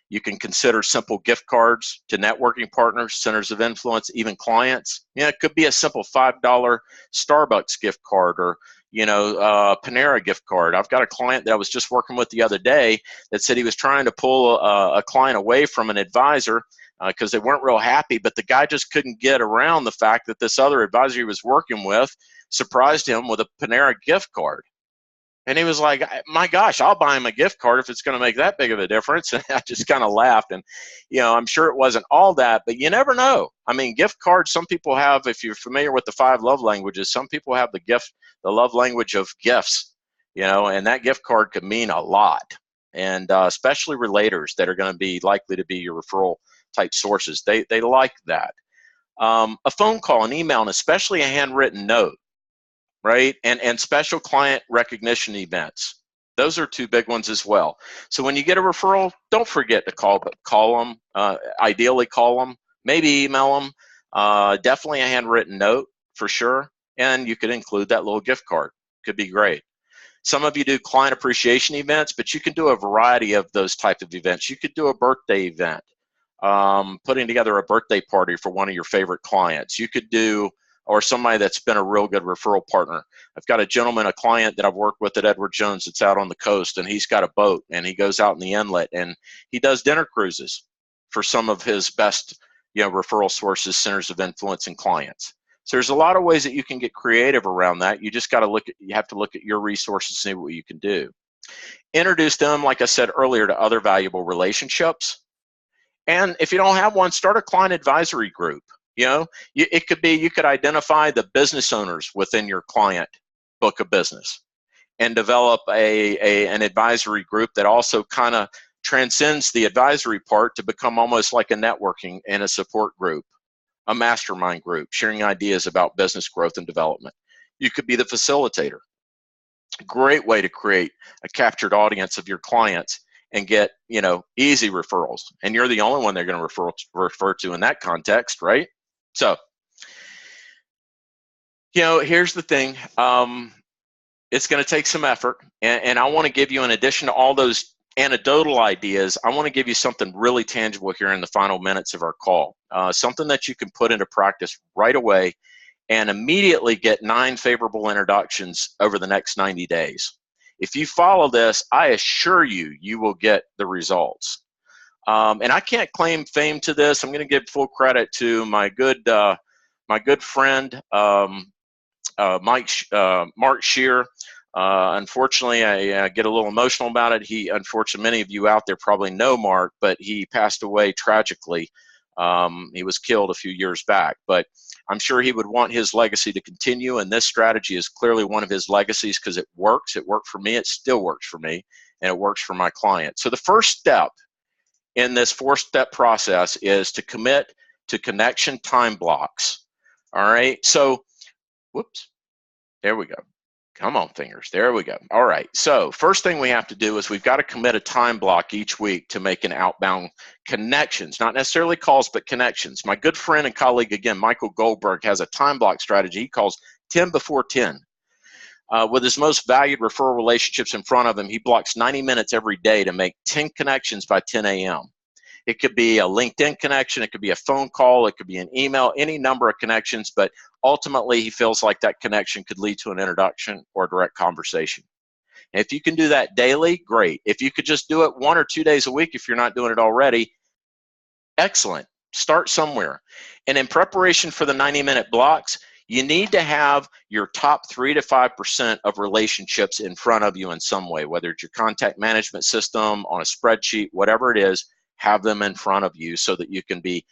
You can consider simple gift cards to networking partners, centers of influence, even clients. You know, it could be a simple $5 Starbucks gift card, or Panera gift card. I've got a client that I was just working with the other day that said he was trying to pull a client away from an advisor because they weren't real happy, but the guy just couldn't get around the fact that this other advisor he was working with surprised him with a Panera gift card. And he was like, my gosh, I'll buy him a gift card if it's going to make that big of a difference. And I just kind of laughed. And, I'm sure it wasn't all that, but you never know. I mean, gift cards, some people have, if you're familiar with the 5 love languages, some people have the love language of gifts, and that gift card could mean a lot. And especially relators that are going to be likely to be your referral type sources, they like that. A phone call, an email, and especially a handwritten note. Right? And special client recognition events. Those are 2 big ones as well. So when you get a referral, don't forget to call them, ideally call them, maybe email them, definitely a handwritten note for sure. And you could include that little gift card. Could be great. Some of you do client appreciation events, but you can do a variety of those type of events. You could do a birthday event, putting together a birthday party for one of your favorite clients. You could do, or somebody that's been a real good referral partner. I've got a client that I've worked with at Edward Jones that's out on the coast, and he's got a boat, and he goes out in the inlet, and he does dinner cruises for some of his best, referral sources, centers of influence, and clients. So there's a lot of ways that you can get creative around that. You just got to you have to look at your resources and see what you can do. Introduce them, like I said earlier, to other valuable relationships. And if you don't have one, start a client advisory group. You know, it could be, you could identify the business owners within your client book of business and develop an advisory group that also kind of transcends the advisory part to become almost like a networking and a support group, a mastermind group, sharing ideas about business growth and development. You could be the facilitator. Great way to create a captured audience of your clients and get, you know, easy referrals. And you're the only one they're going to refer to in that context, right? So, you know, here's the thing. It's going to take some effort, and I want to give you, in addition to all those anecdotal ideas, I want to give you something really tangible here in the final minutes of our call, something that you can put into practice right away and immediately get 9 favorable introductions over the next 90 days. If you follow this, I assure you, you will get the results. And I can't claim fame to this. I'm going to give full credit to my good friend, Mark Shear. Unfortunately, I get a little emotional about it. Unfortunately, many of you out there probably know Mark, but he passed away tragically. He was killed a few years back, but I'm sure he would want his legacy to continue, and this strategy is clearly one of his legacies because it works. It worked for me. It still works for me, and it works for my clients. So the first step in this 4-step process is to commit to connection time blocks. All right. So, whoops, there we go. Come on, fingers. There we go. All right. So first thing we have to do is we've got to commit a time block each week to make an outbound connections, not necessarily calls, but connections. My good friend and colleague, again, Michael Goldberg, has a time block strategy he calls 10 before 10. With his most valued referral relationships in front of him, he blocks 90 minutes every day to make 10 connections by 10 a.m. It could be a LinkedIn connection, it could be a phone call, it could be an email, any number of connections, but ultimately he feels like that connection could lead to an introduction or a direct conversation. And if you can do that daily, great. If you could just do it 1 or 2 days a week, if you're not doing it already, excellent. Start somewhere. And in preparation for the 90-minute blocks, you need to have your top 3 to 5% of relationships in front of you in some way, whether it's your contact management system, on a spreadsheet, whatever it is. Have them in front of you so that you can be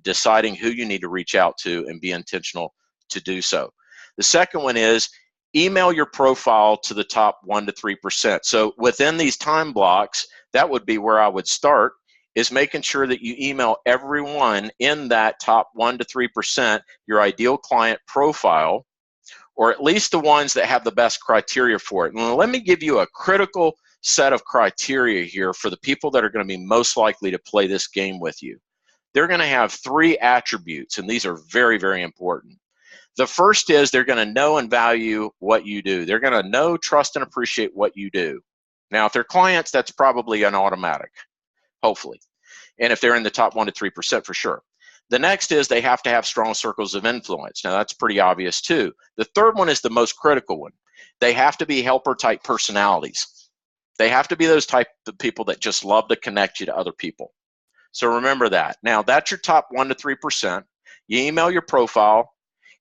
deciding who you need to reach out to and be intentional to do so. The second one is email your profile to the top 1 to 3%. So within these time blocks, that would be where I would start, is making sure that you email everyone in that top 1 to 3%, your ideal client profile, or at least the ones that have the best criteria for it. And let me give you a critical set of criteria here for the people that are going to be most likely to play this game with you. They're going to have 3 attributes, and these are very, very important. The first is they're going to know and value what you do. They're going to know, trust, and appreciate what you do. Now, if they're clients, that's probably an automatic, hopefully. And if they're in the top 1 to 3%, for sure. The next is they have to have strong circles of influence. Now, that's pretty obvious, too. The third one is the most critical one. They have to be helper-type personalities. They have to be those type of people that just love to connect you to other people. So remember that. Now, that's your top 1 to 3%. You email your profile,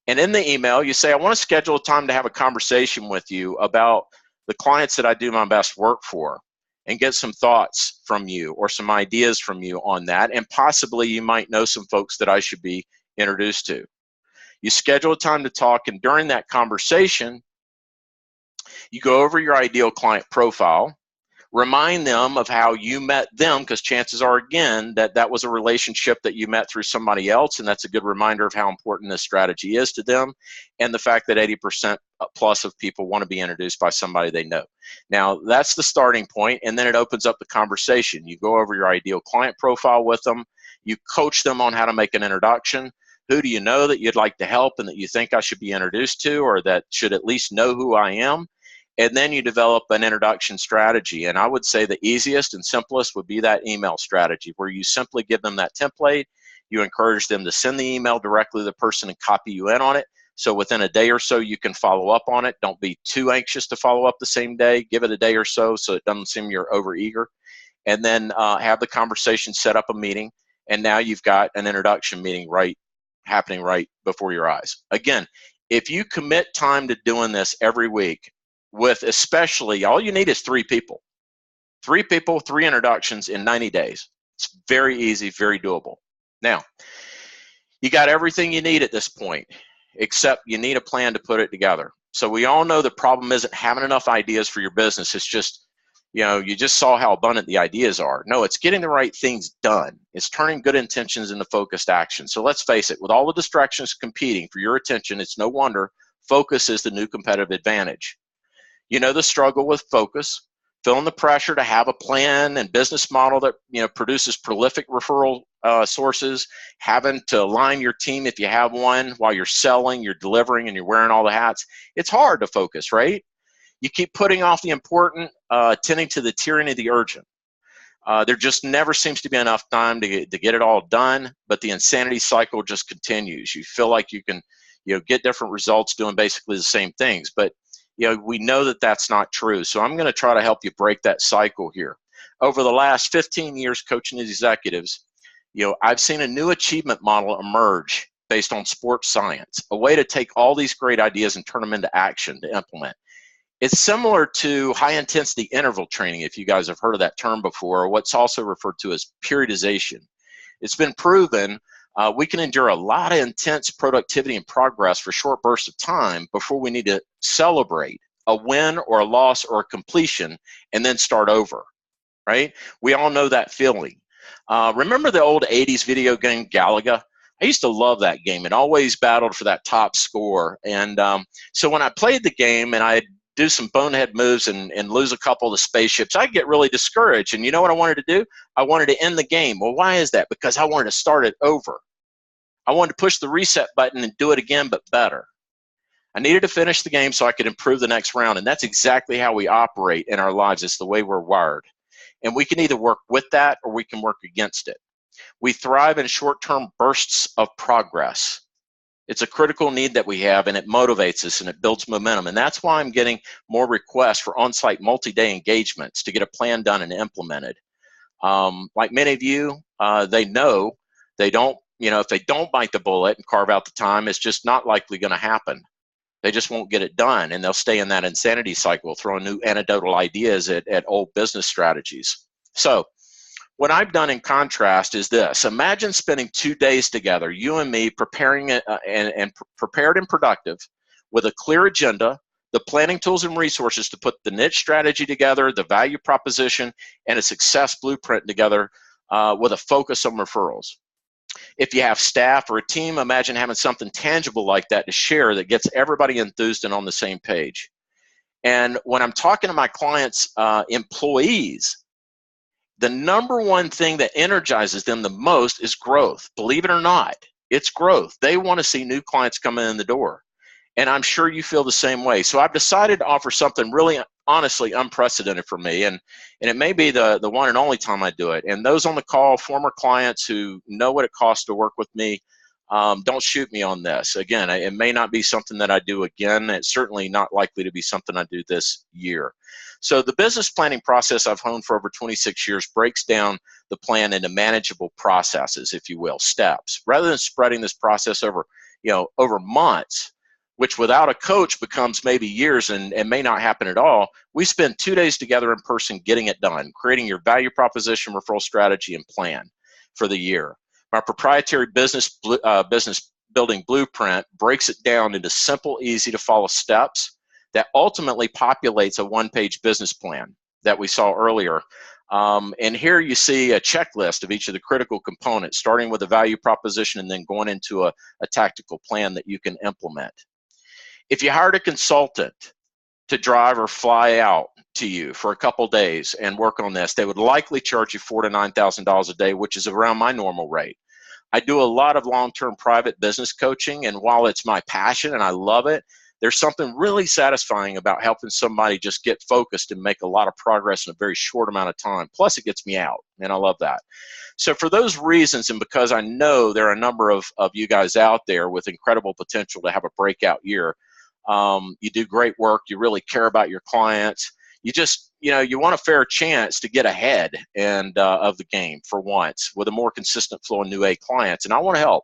and in the email, you say, I want to schedule a time to have a conversation with you about the clients that I do my best work for, and get some thoughts from you or some ideas from you on that. And possibly you might know some folks that I should be introduced to. You schedule a time to talk, and during that conversation, you go over your ideal client profile. Remind them of how you met them, because chances are, again, that was a relationship that you met through somebody else, and that's a good reminder of how important this strategy is to them, and the fact that 80% plus of people want to be introduced by somebody they know. Now, that's the starting point, and then it opens up the conversation. You go over your ideal client profile with them. You coach them on how to make an introduction. Who do you know that you'd like to help and that you think I should be introduced to, or that should at least know who I am? And then you develop an introduction strategy. And I would say the easiest and simplest would be that email strategy, where you simply give them that template. You encourage them to send the email directly to the person and copy you in on it. So within a day or so, you can follow up on it. Don't be too anxious to follow up the same day. Give it a day or so it doesn't seem you're overeager. And then have the conversation, set up a meeting. And now you've got an introduction meeting happening right before your eyes. Again, if you commit time to doing this every week, with especially, all you need is 3 people. 3 people, 3 introductions in 90 days. It's very easy, very doable. Now, you got everything you need at this point, except you need a plan to put it together. So we all know the problem isn't having enough ideas for your business. It's just, you just saw how abundant the ideas are. No, it's getting the right things done. It's turning good intentions into focused action. So let's face it, with all the distractions competing for your attention, it's no wonder focus is the new competitive advantage. You know the struggle with focus, feeling the pressure to have a plan and business model that produces prolific referral sources, having to align your team if you have one while you're selling, you're delivering, and you're wearing all the hats. It's hard to focus, right? You keep putting off the important, tending to the tyranny of the urgent. There just never seems to be enough time to get it all done, but the insanity cycle just continues. You feel like you can get different results doing basically the same things, but we know that that's not true. So I'm going to try to help you break that cycle here. Over the last 15 years coaching executives, I've seen a new achievement model emerge based on sports science, a way to take all these great ideas and turn them into action to implement. It's similar to high-intensity interval training, if you guys have heard of that term before, or what's also referred to as periodization. It's been proven we can endure a lot of intense productivity and progress for short bursts of time before we need to celebrate a win or a loss or a completion and then start over, right? We all know that feeling. Remember the old 80s video game Galaga? I used to love that game. It always battled for that top score. And so when I played the game and I'd do some bonehead moves and lose a couple of the spaceships, I'd get really discouraged. And you know what I wanted to do? I wanted to end the game. Well, why is that? Because I wanted to start it over. I wanted to push the reset button and do it again, but better. I needed to finish the game so I could improve the next round. And that's exactly how we operate in our lives. It's the way we're wired. And we can either work with that or we can work against it. We thrive in short-term bursts of progress. It's a critical need that we have, and it motivates us and it builds momentum. And that's why I'm getting more requests for on-site multi-day engagements to get a plan done and implemented. Like many of you, they know they don't, if they don't bite the bullet and carve out the time, it's just not likely going to happen. They just won't get it done, and they'll stay in that insanity cycle, throwing new anecdotal ideas at old business strategies. So what I've done in contrast is this. Imagine spending 2 days together, you and me, preparing and prepared and productive with a clear agenda, the planning tools and resources to put the niche strategy together, the value proposition, and a success blueprint together with a focus on referrals. If you have staff or a team, imagine having something tangible like that to share that gets everybody enthused and on the same page. And when I'm talking to my clients' employees, the number one thing that energizes them the most is growth. Believe it or not, it's growth. They want to see new clients coming in the door. And I'm sure you feel the same way. So I've decided to offer something really, honestly, unprecedented for me. And it may be the one and only time I do it. And those on the call, former clients who know what it costs to work with me, don't shoot me on this. Again, it may not be something that I do again. It's certainly not likely to be something I do this year. So the business planning process I've honed for over 26 years breaks down the plan into manageable processes, if you will, steps. Rather than spreading this process over months, which without a coach becomes maybe years and may not happen at all, we spend 2 days together in person getting it done, creating your value proposition, referral strategy, and plan for the year. My proprietary business building blueprint breaks it down into simple, easy to follow steps that ultimately populates a one-page business plan that we saw earlier. And here you see a checklist of each of the critical components, starting with a value proposition and then going into a tactical plan that you can implement. If you hired a consultant to drive or fly out to you for a couple days and work on this, they would likely charge you $4,000 to $9,000 a day, which is around my normal rate. I do a lot of long-term private business coaching, and while it's my passion and I love it, there's something really satisfying about helping somebody just get focused and make a lot of progress in a very short amount of time. Plus, it gets me out, and I love that. So for those reasons, and because I know there are a number of you guys out there with incredible potential to have a breakout year, you do great work, you really care about your clients, you just, you want a fair chance to get ahead of the game for once with a more consistent flow of new A clients, and I want to help.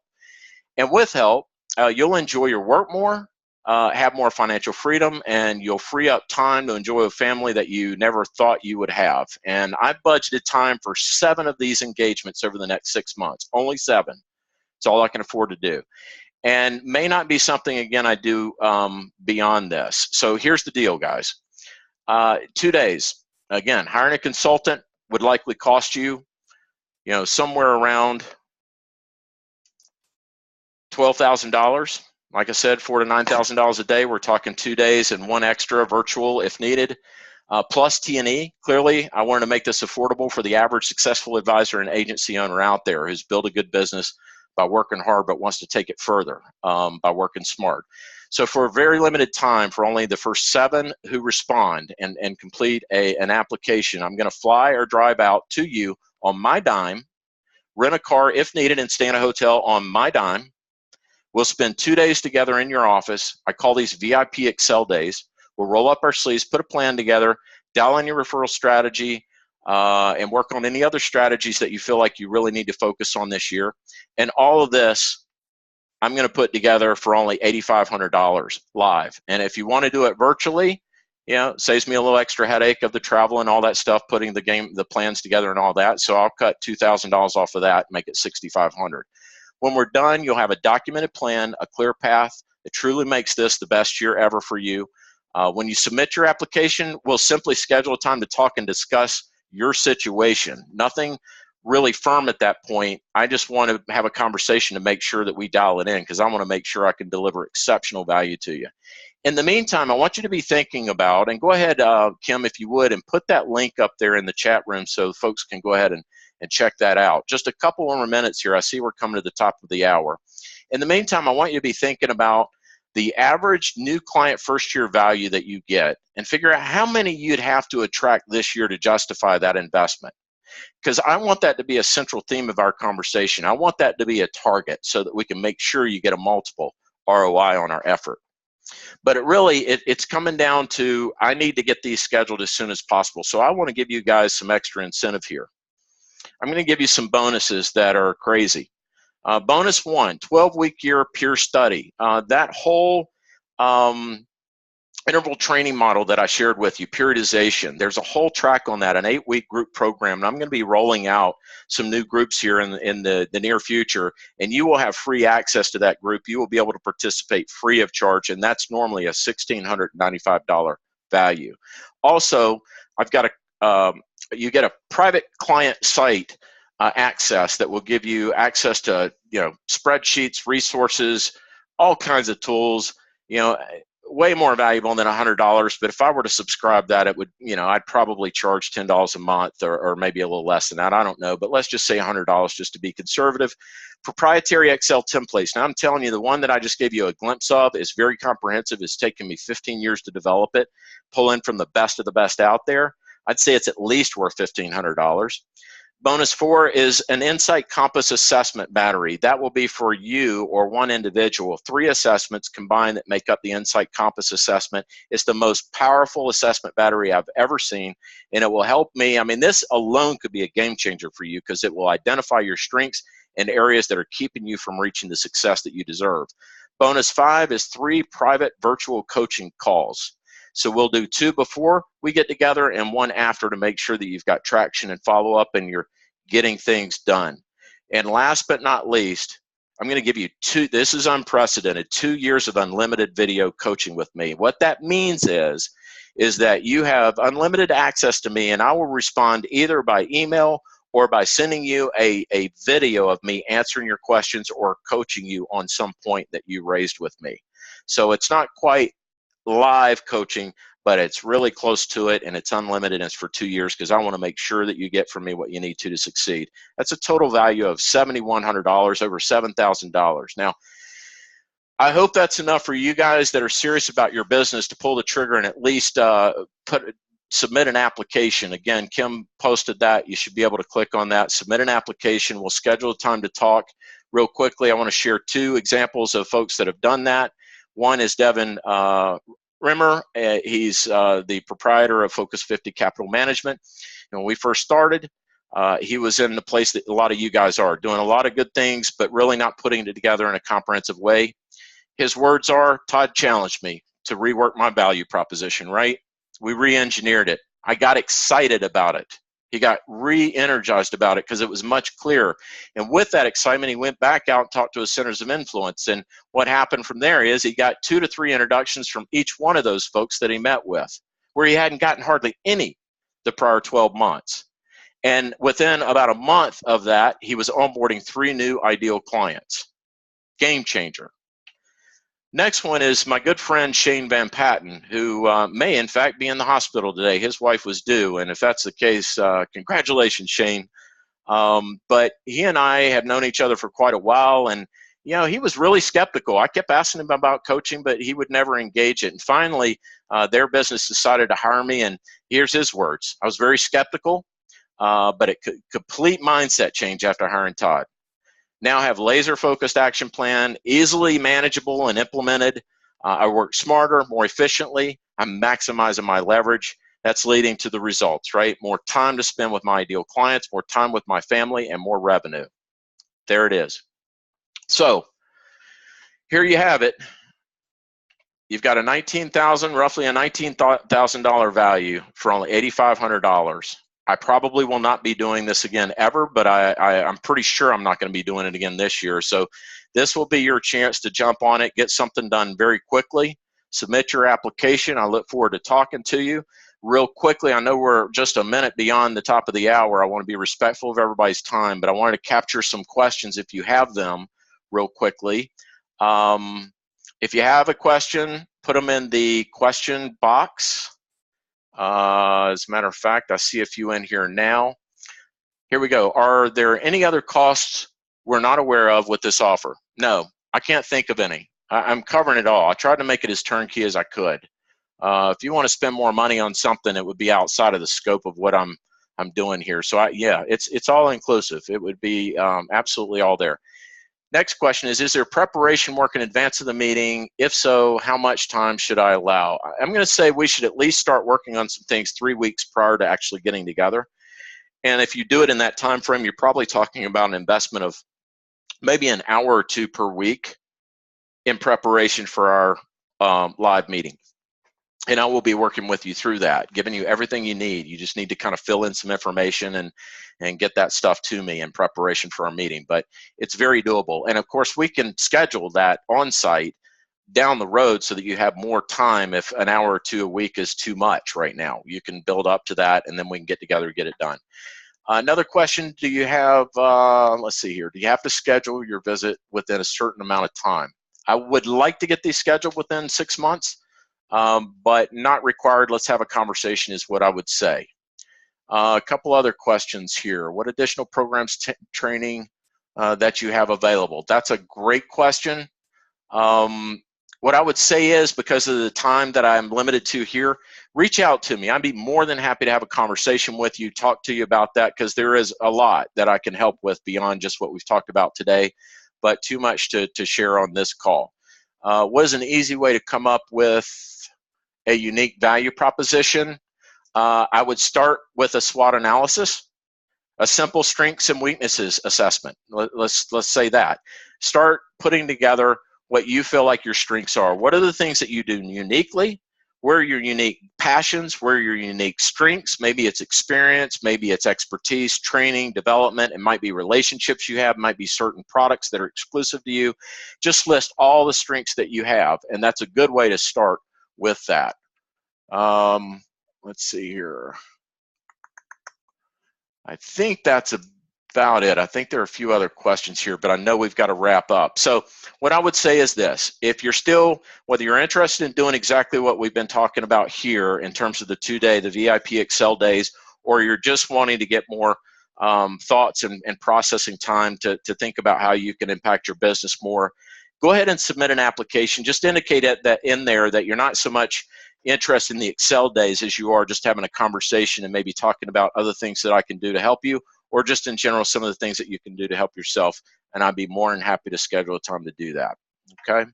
And with help, you'll enjoy your work more, have more financial freedom, and you'll free up time to enjoy a family that you never thought you would have. And I've budgeted time for 7 of these engagements over the next 6 months. Only 7. It's all I can afford to do. And may not be something, again, I do beyond this. So here's the deal, guys. 2 days. Again, hiring a consultant would likely cost you, somewhere around $12,000. Like I said, $4,000 to $9,000 a day. We're talking 2 days and 1 extra virtual if needed. Plus T&E. Clearly, I wanted to make this affordable for the average successful advisor and agency owner out there who's built a good business by working hard but wants to take it further by working smart. So for a very limited time, for only the first 7 who respond and complete an application, I'm going to fly or drive out to you on my dime, rent a car if needed, and stay in a hotel on my dime. We'll spend 2 days together in your office. I call these VIP Excel days. We'll roll up our sleeves, put a plan together, dial in your referral strategy, and work on any other strategies that you feel like you really need to focus on this year. And all of this, I'm going to put together for only $8,500 live. And if you want to do it virtually, saves me a little extra headache of the travel and all that stuff, putting the plans together and all that. So I'll cut $2,000 off of that and make it $6,500. When we're done, you'll have a documented plan, a clear path that truly makes this the best year ever for you. When you submit your application, we'll simply schedule a time to talk and discuss your situation. Nothing really firm at that point. I just want to have a conversation to make sure that we dial it in, because I want to make sure I can deliver exceptional value to you. In the meantime, I want you to be thinking about, and go ahead, Kim, if you would, and put that link up there in the chat room so folks can go ahead and check that out. Just a couple more minutes here. I see we're coming to the top of the hour. In the meantime, I want you to be thinking about the average new client first-year value that you get and figure out how many you'd have to attract this year to justify that investment. Because I want that to be a central theme of our conversation. I want that to be a target so that we can make sure you get a multiple ROI on our effort. But it's coming down to, I need to get these scheduled as soon as possible. So I want to give you guys some extra incentive here. I'm going to give you some bonuses that are crazy. Bonus 1, 12-week year peer study. That whole interval training model that I shared with you, periodization, there's a whole track on that, an 8-week group program. And I'm going to be rolling out some new groups here in the near future, and you will have free access to that group. You will be able to participate free of charge, and that's normally a $1,695 value. Also, I've got you get a private client site access that will give you access to spreadsheets, resources, all kinds of tools. Way more valuable than $100. But if I were to subscribe that, it would, I'd probably charge $10 a month or maybe a little less than that. I don't know, but let's just say $100 just to be conservative. Proprietary Excel templates. Now I'm telling you, the one that I just gave you a glimpse of is very comprehensive. It's taken me 15 years to develop it, pull in from the best of the best out there. I'd say it's at least worth $1,500. Bonus 4 is an Insight Compass assessment battery. That will be for you or one individual. 3 assessments combined that make up the Insight Compass assessment. It's the most powerful assessment battery I've ever seen, and it will help me. I mean, this alone could be a game changer for you because it will identify your strengths and areas that are keeping you from reaching the success that you deserve. Bonus 5 is 3 private virtual coaching calls. So we'll do 2 before we get together and 1 after to make sure that you've got traction and follow up and you're getting things done. And last but not least, I'm going to give you 2, this is unprecedented, 2 years of unlimited video coaching with me. What that means is that you have unlimited access to me, and I will respond either by email or by sending you a video of me answering your questions or coaching you on some point that you raised with me. So it's not quite live coaching, but it's really close to it, and it's unlimited, and it's for 2 years because I want to make sure that you get from me what you need to succeed. That's a total value of $7,100, over $7,000. Now, I hope that's enough for you guys that are serious about your business to pull the trigger and at least submit an application. Again, Kim posted that. You should be able to click on that, submit an application. We'll schedule a time to talk. Real quickly, I want to share 2 examples of folks that have done that. One is Devin Rimmer. He's the proprietor of Focus 50 Capital Management. And when we first started, he was in the place that a lot of you guys are, doing a lot of good things, but really not putting it together in a comprehensive way. His words are, Todd challenged me to rework my value proposition, right? We re-engineered it. I got excited about it. He got re-energized about it because it was much clearer. And with that excitement, he went back out and talked to his centers of influence. And what happened from there is he got 2 to 3 introductions from each one of those folks that he met with, where he hadn't gotten hardly any the prior 12 months. And within about a month of that, he was onboarding 3 new ideal clients. Game changer. Next one is my good friend Shane Van Patten, who may in fact be in the hospital today. His wife was due, and if that's the case, congratulations, Shane. But he and I have known each other for quite a while, and he was really skeptical. I kept asking him about coaching, but he would never engage it. And finally, their business decided to hire me, and here's his words. I was very skeptical, but a complete mindset change after hiring Todd. Now have laser-focused action plan, easily manageable and implemented. I work smarter, more efficiently. I'm maximizing my leverage. That's leading to the results, right? More time to spend with my ideal clients, more time with my family, and more revenue. There it is. So here you have it. You've got a roughly a $19,000 value for only $8,500. I probably will not be doing this again ever, but I'm pretty sure I'm not going to be doing it again this year. So this will be your chance to jump on it, get something done very quickly, submit your application. I look forward to talking to you. Real quickly, I know we're just a minute beyond the top of the hour. I want to be respectful of everybody's time, but I wanted to capture some questions if you have them real quickly. If you have a question, put them in the question box. As a matter of fact, I see a few in here now. Here we go. Are there any other costs we're not aware of with this offer? No, I can't think of any. I'm covering it all. I tried to make it as turnkey as I could. If you want to spend more money on something, it would be outside of the scope of what I'm doing here. So yeah, it's all inclusive. It would be absolutely all there. Next question is there preparation work in advance of the meeting? If so, how much time should I allow? I'm going to say we should at least start working on some things 3 weeks prior to actually getting together. And if you do it in that time frame, you're probably talking about an investment of maybe an hour or 2 per week in preparation for our live meeting. And I will be working with you through that, giving you everything you need. You just need to kind of fill in some information and get that stuff to me in preparation for our meeting. But it's very doable. And of course, we can schedule that on site down the road so that you have more time if an hour or 2 a week is too much right now. You can build up to that, and then we can get together and get it done. Another question, do you have, let's see here, do you have to schedule your visit within a certain amount of time? I would like to get these scheduled within 6 months. But not required. Let's have a conversation is what I would say. A couple other questions here. What additional programs, training that you have available? That's a great question. What I would say is, because of the time that I'm limited to here, reach out to me. I'd be more than happy to have a conversation with you, talk to you about that, because there is a lot that I can help with beyond just what we've talked about today, but too much to share on this call. What is an easy way to come up with a unique value proposition? I would start with a SWOT analysis, a simple strengths and weaknesses assessment. Let's say that. Start putting together what you feel like your strengths are. What are the things that you do uniquely? Where are your unique passions? Where are your unique strengths? Maybe it's experience, maybe it's expertise, training, development. It might be relationships you have, it might be certain products that are exclusive to you. Just list all the strengths that you have, and that's a good way to start with that. Let's see here. I think that's about it. I think there are a few other questions here, but I know we've got to wrap up. So what I would say is this: if you're still, whether you're interested in doing exactly what we've been talking about here in terms of the 2-day, the VIP Excel days, or you're just wanting to get more thoughts and processing time to think about how you can impact your business more, go ahead and submit an application. Just indicate that in there that you're not so much interested in the Excel days as you are just having a conversation and maybe talking about other things that I can do to help you, or just in general some of the things that you can do to help yourself, and I'd be more than happy to schedule a time to do that. Okay,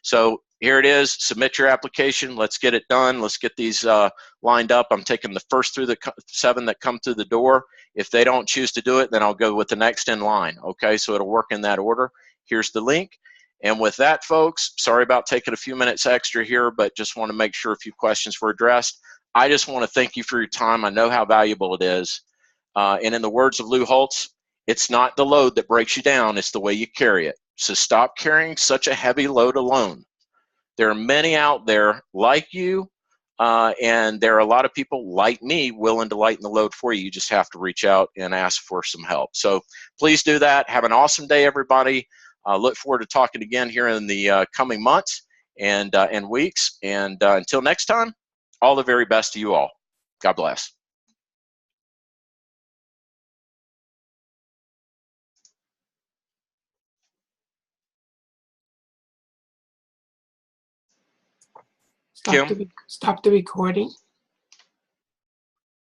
so here it is. Submit your application. Let's get it done. Let's get these lined up. I'm taking the first 7 that come through the door. If they don't choose to do it, then I'll go with the next in line. Okay, so it'll work in that order. Here's the link. And with that, folks, sorry about taking a few minutes extra here, but just want to make sure a few questions were addressed. I just want to thank you for your time. I know how valuable it is. And in the words of Lou Holtz, it's not the load that breaks you down, it's the way you carry it. So stop carrying such a heavy load alone. There are many out there like you, and there are a lot of people like me willing to lighten the load for you. You just have to reach out and ask for some help. So please do that. Have an awesome day, everybody. Look forward to talking again here in the coming months and weeks. And until next time, all the very best to you all. God bless. Kim? Stop the recording.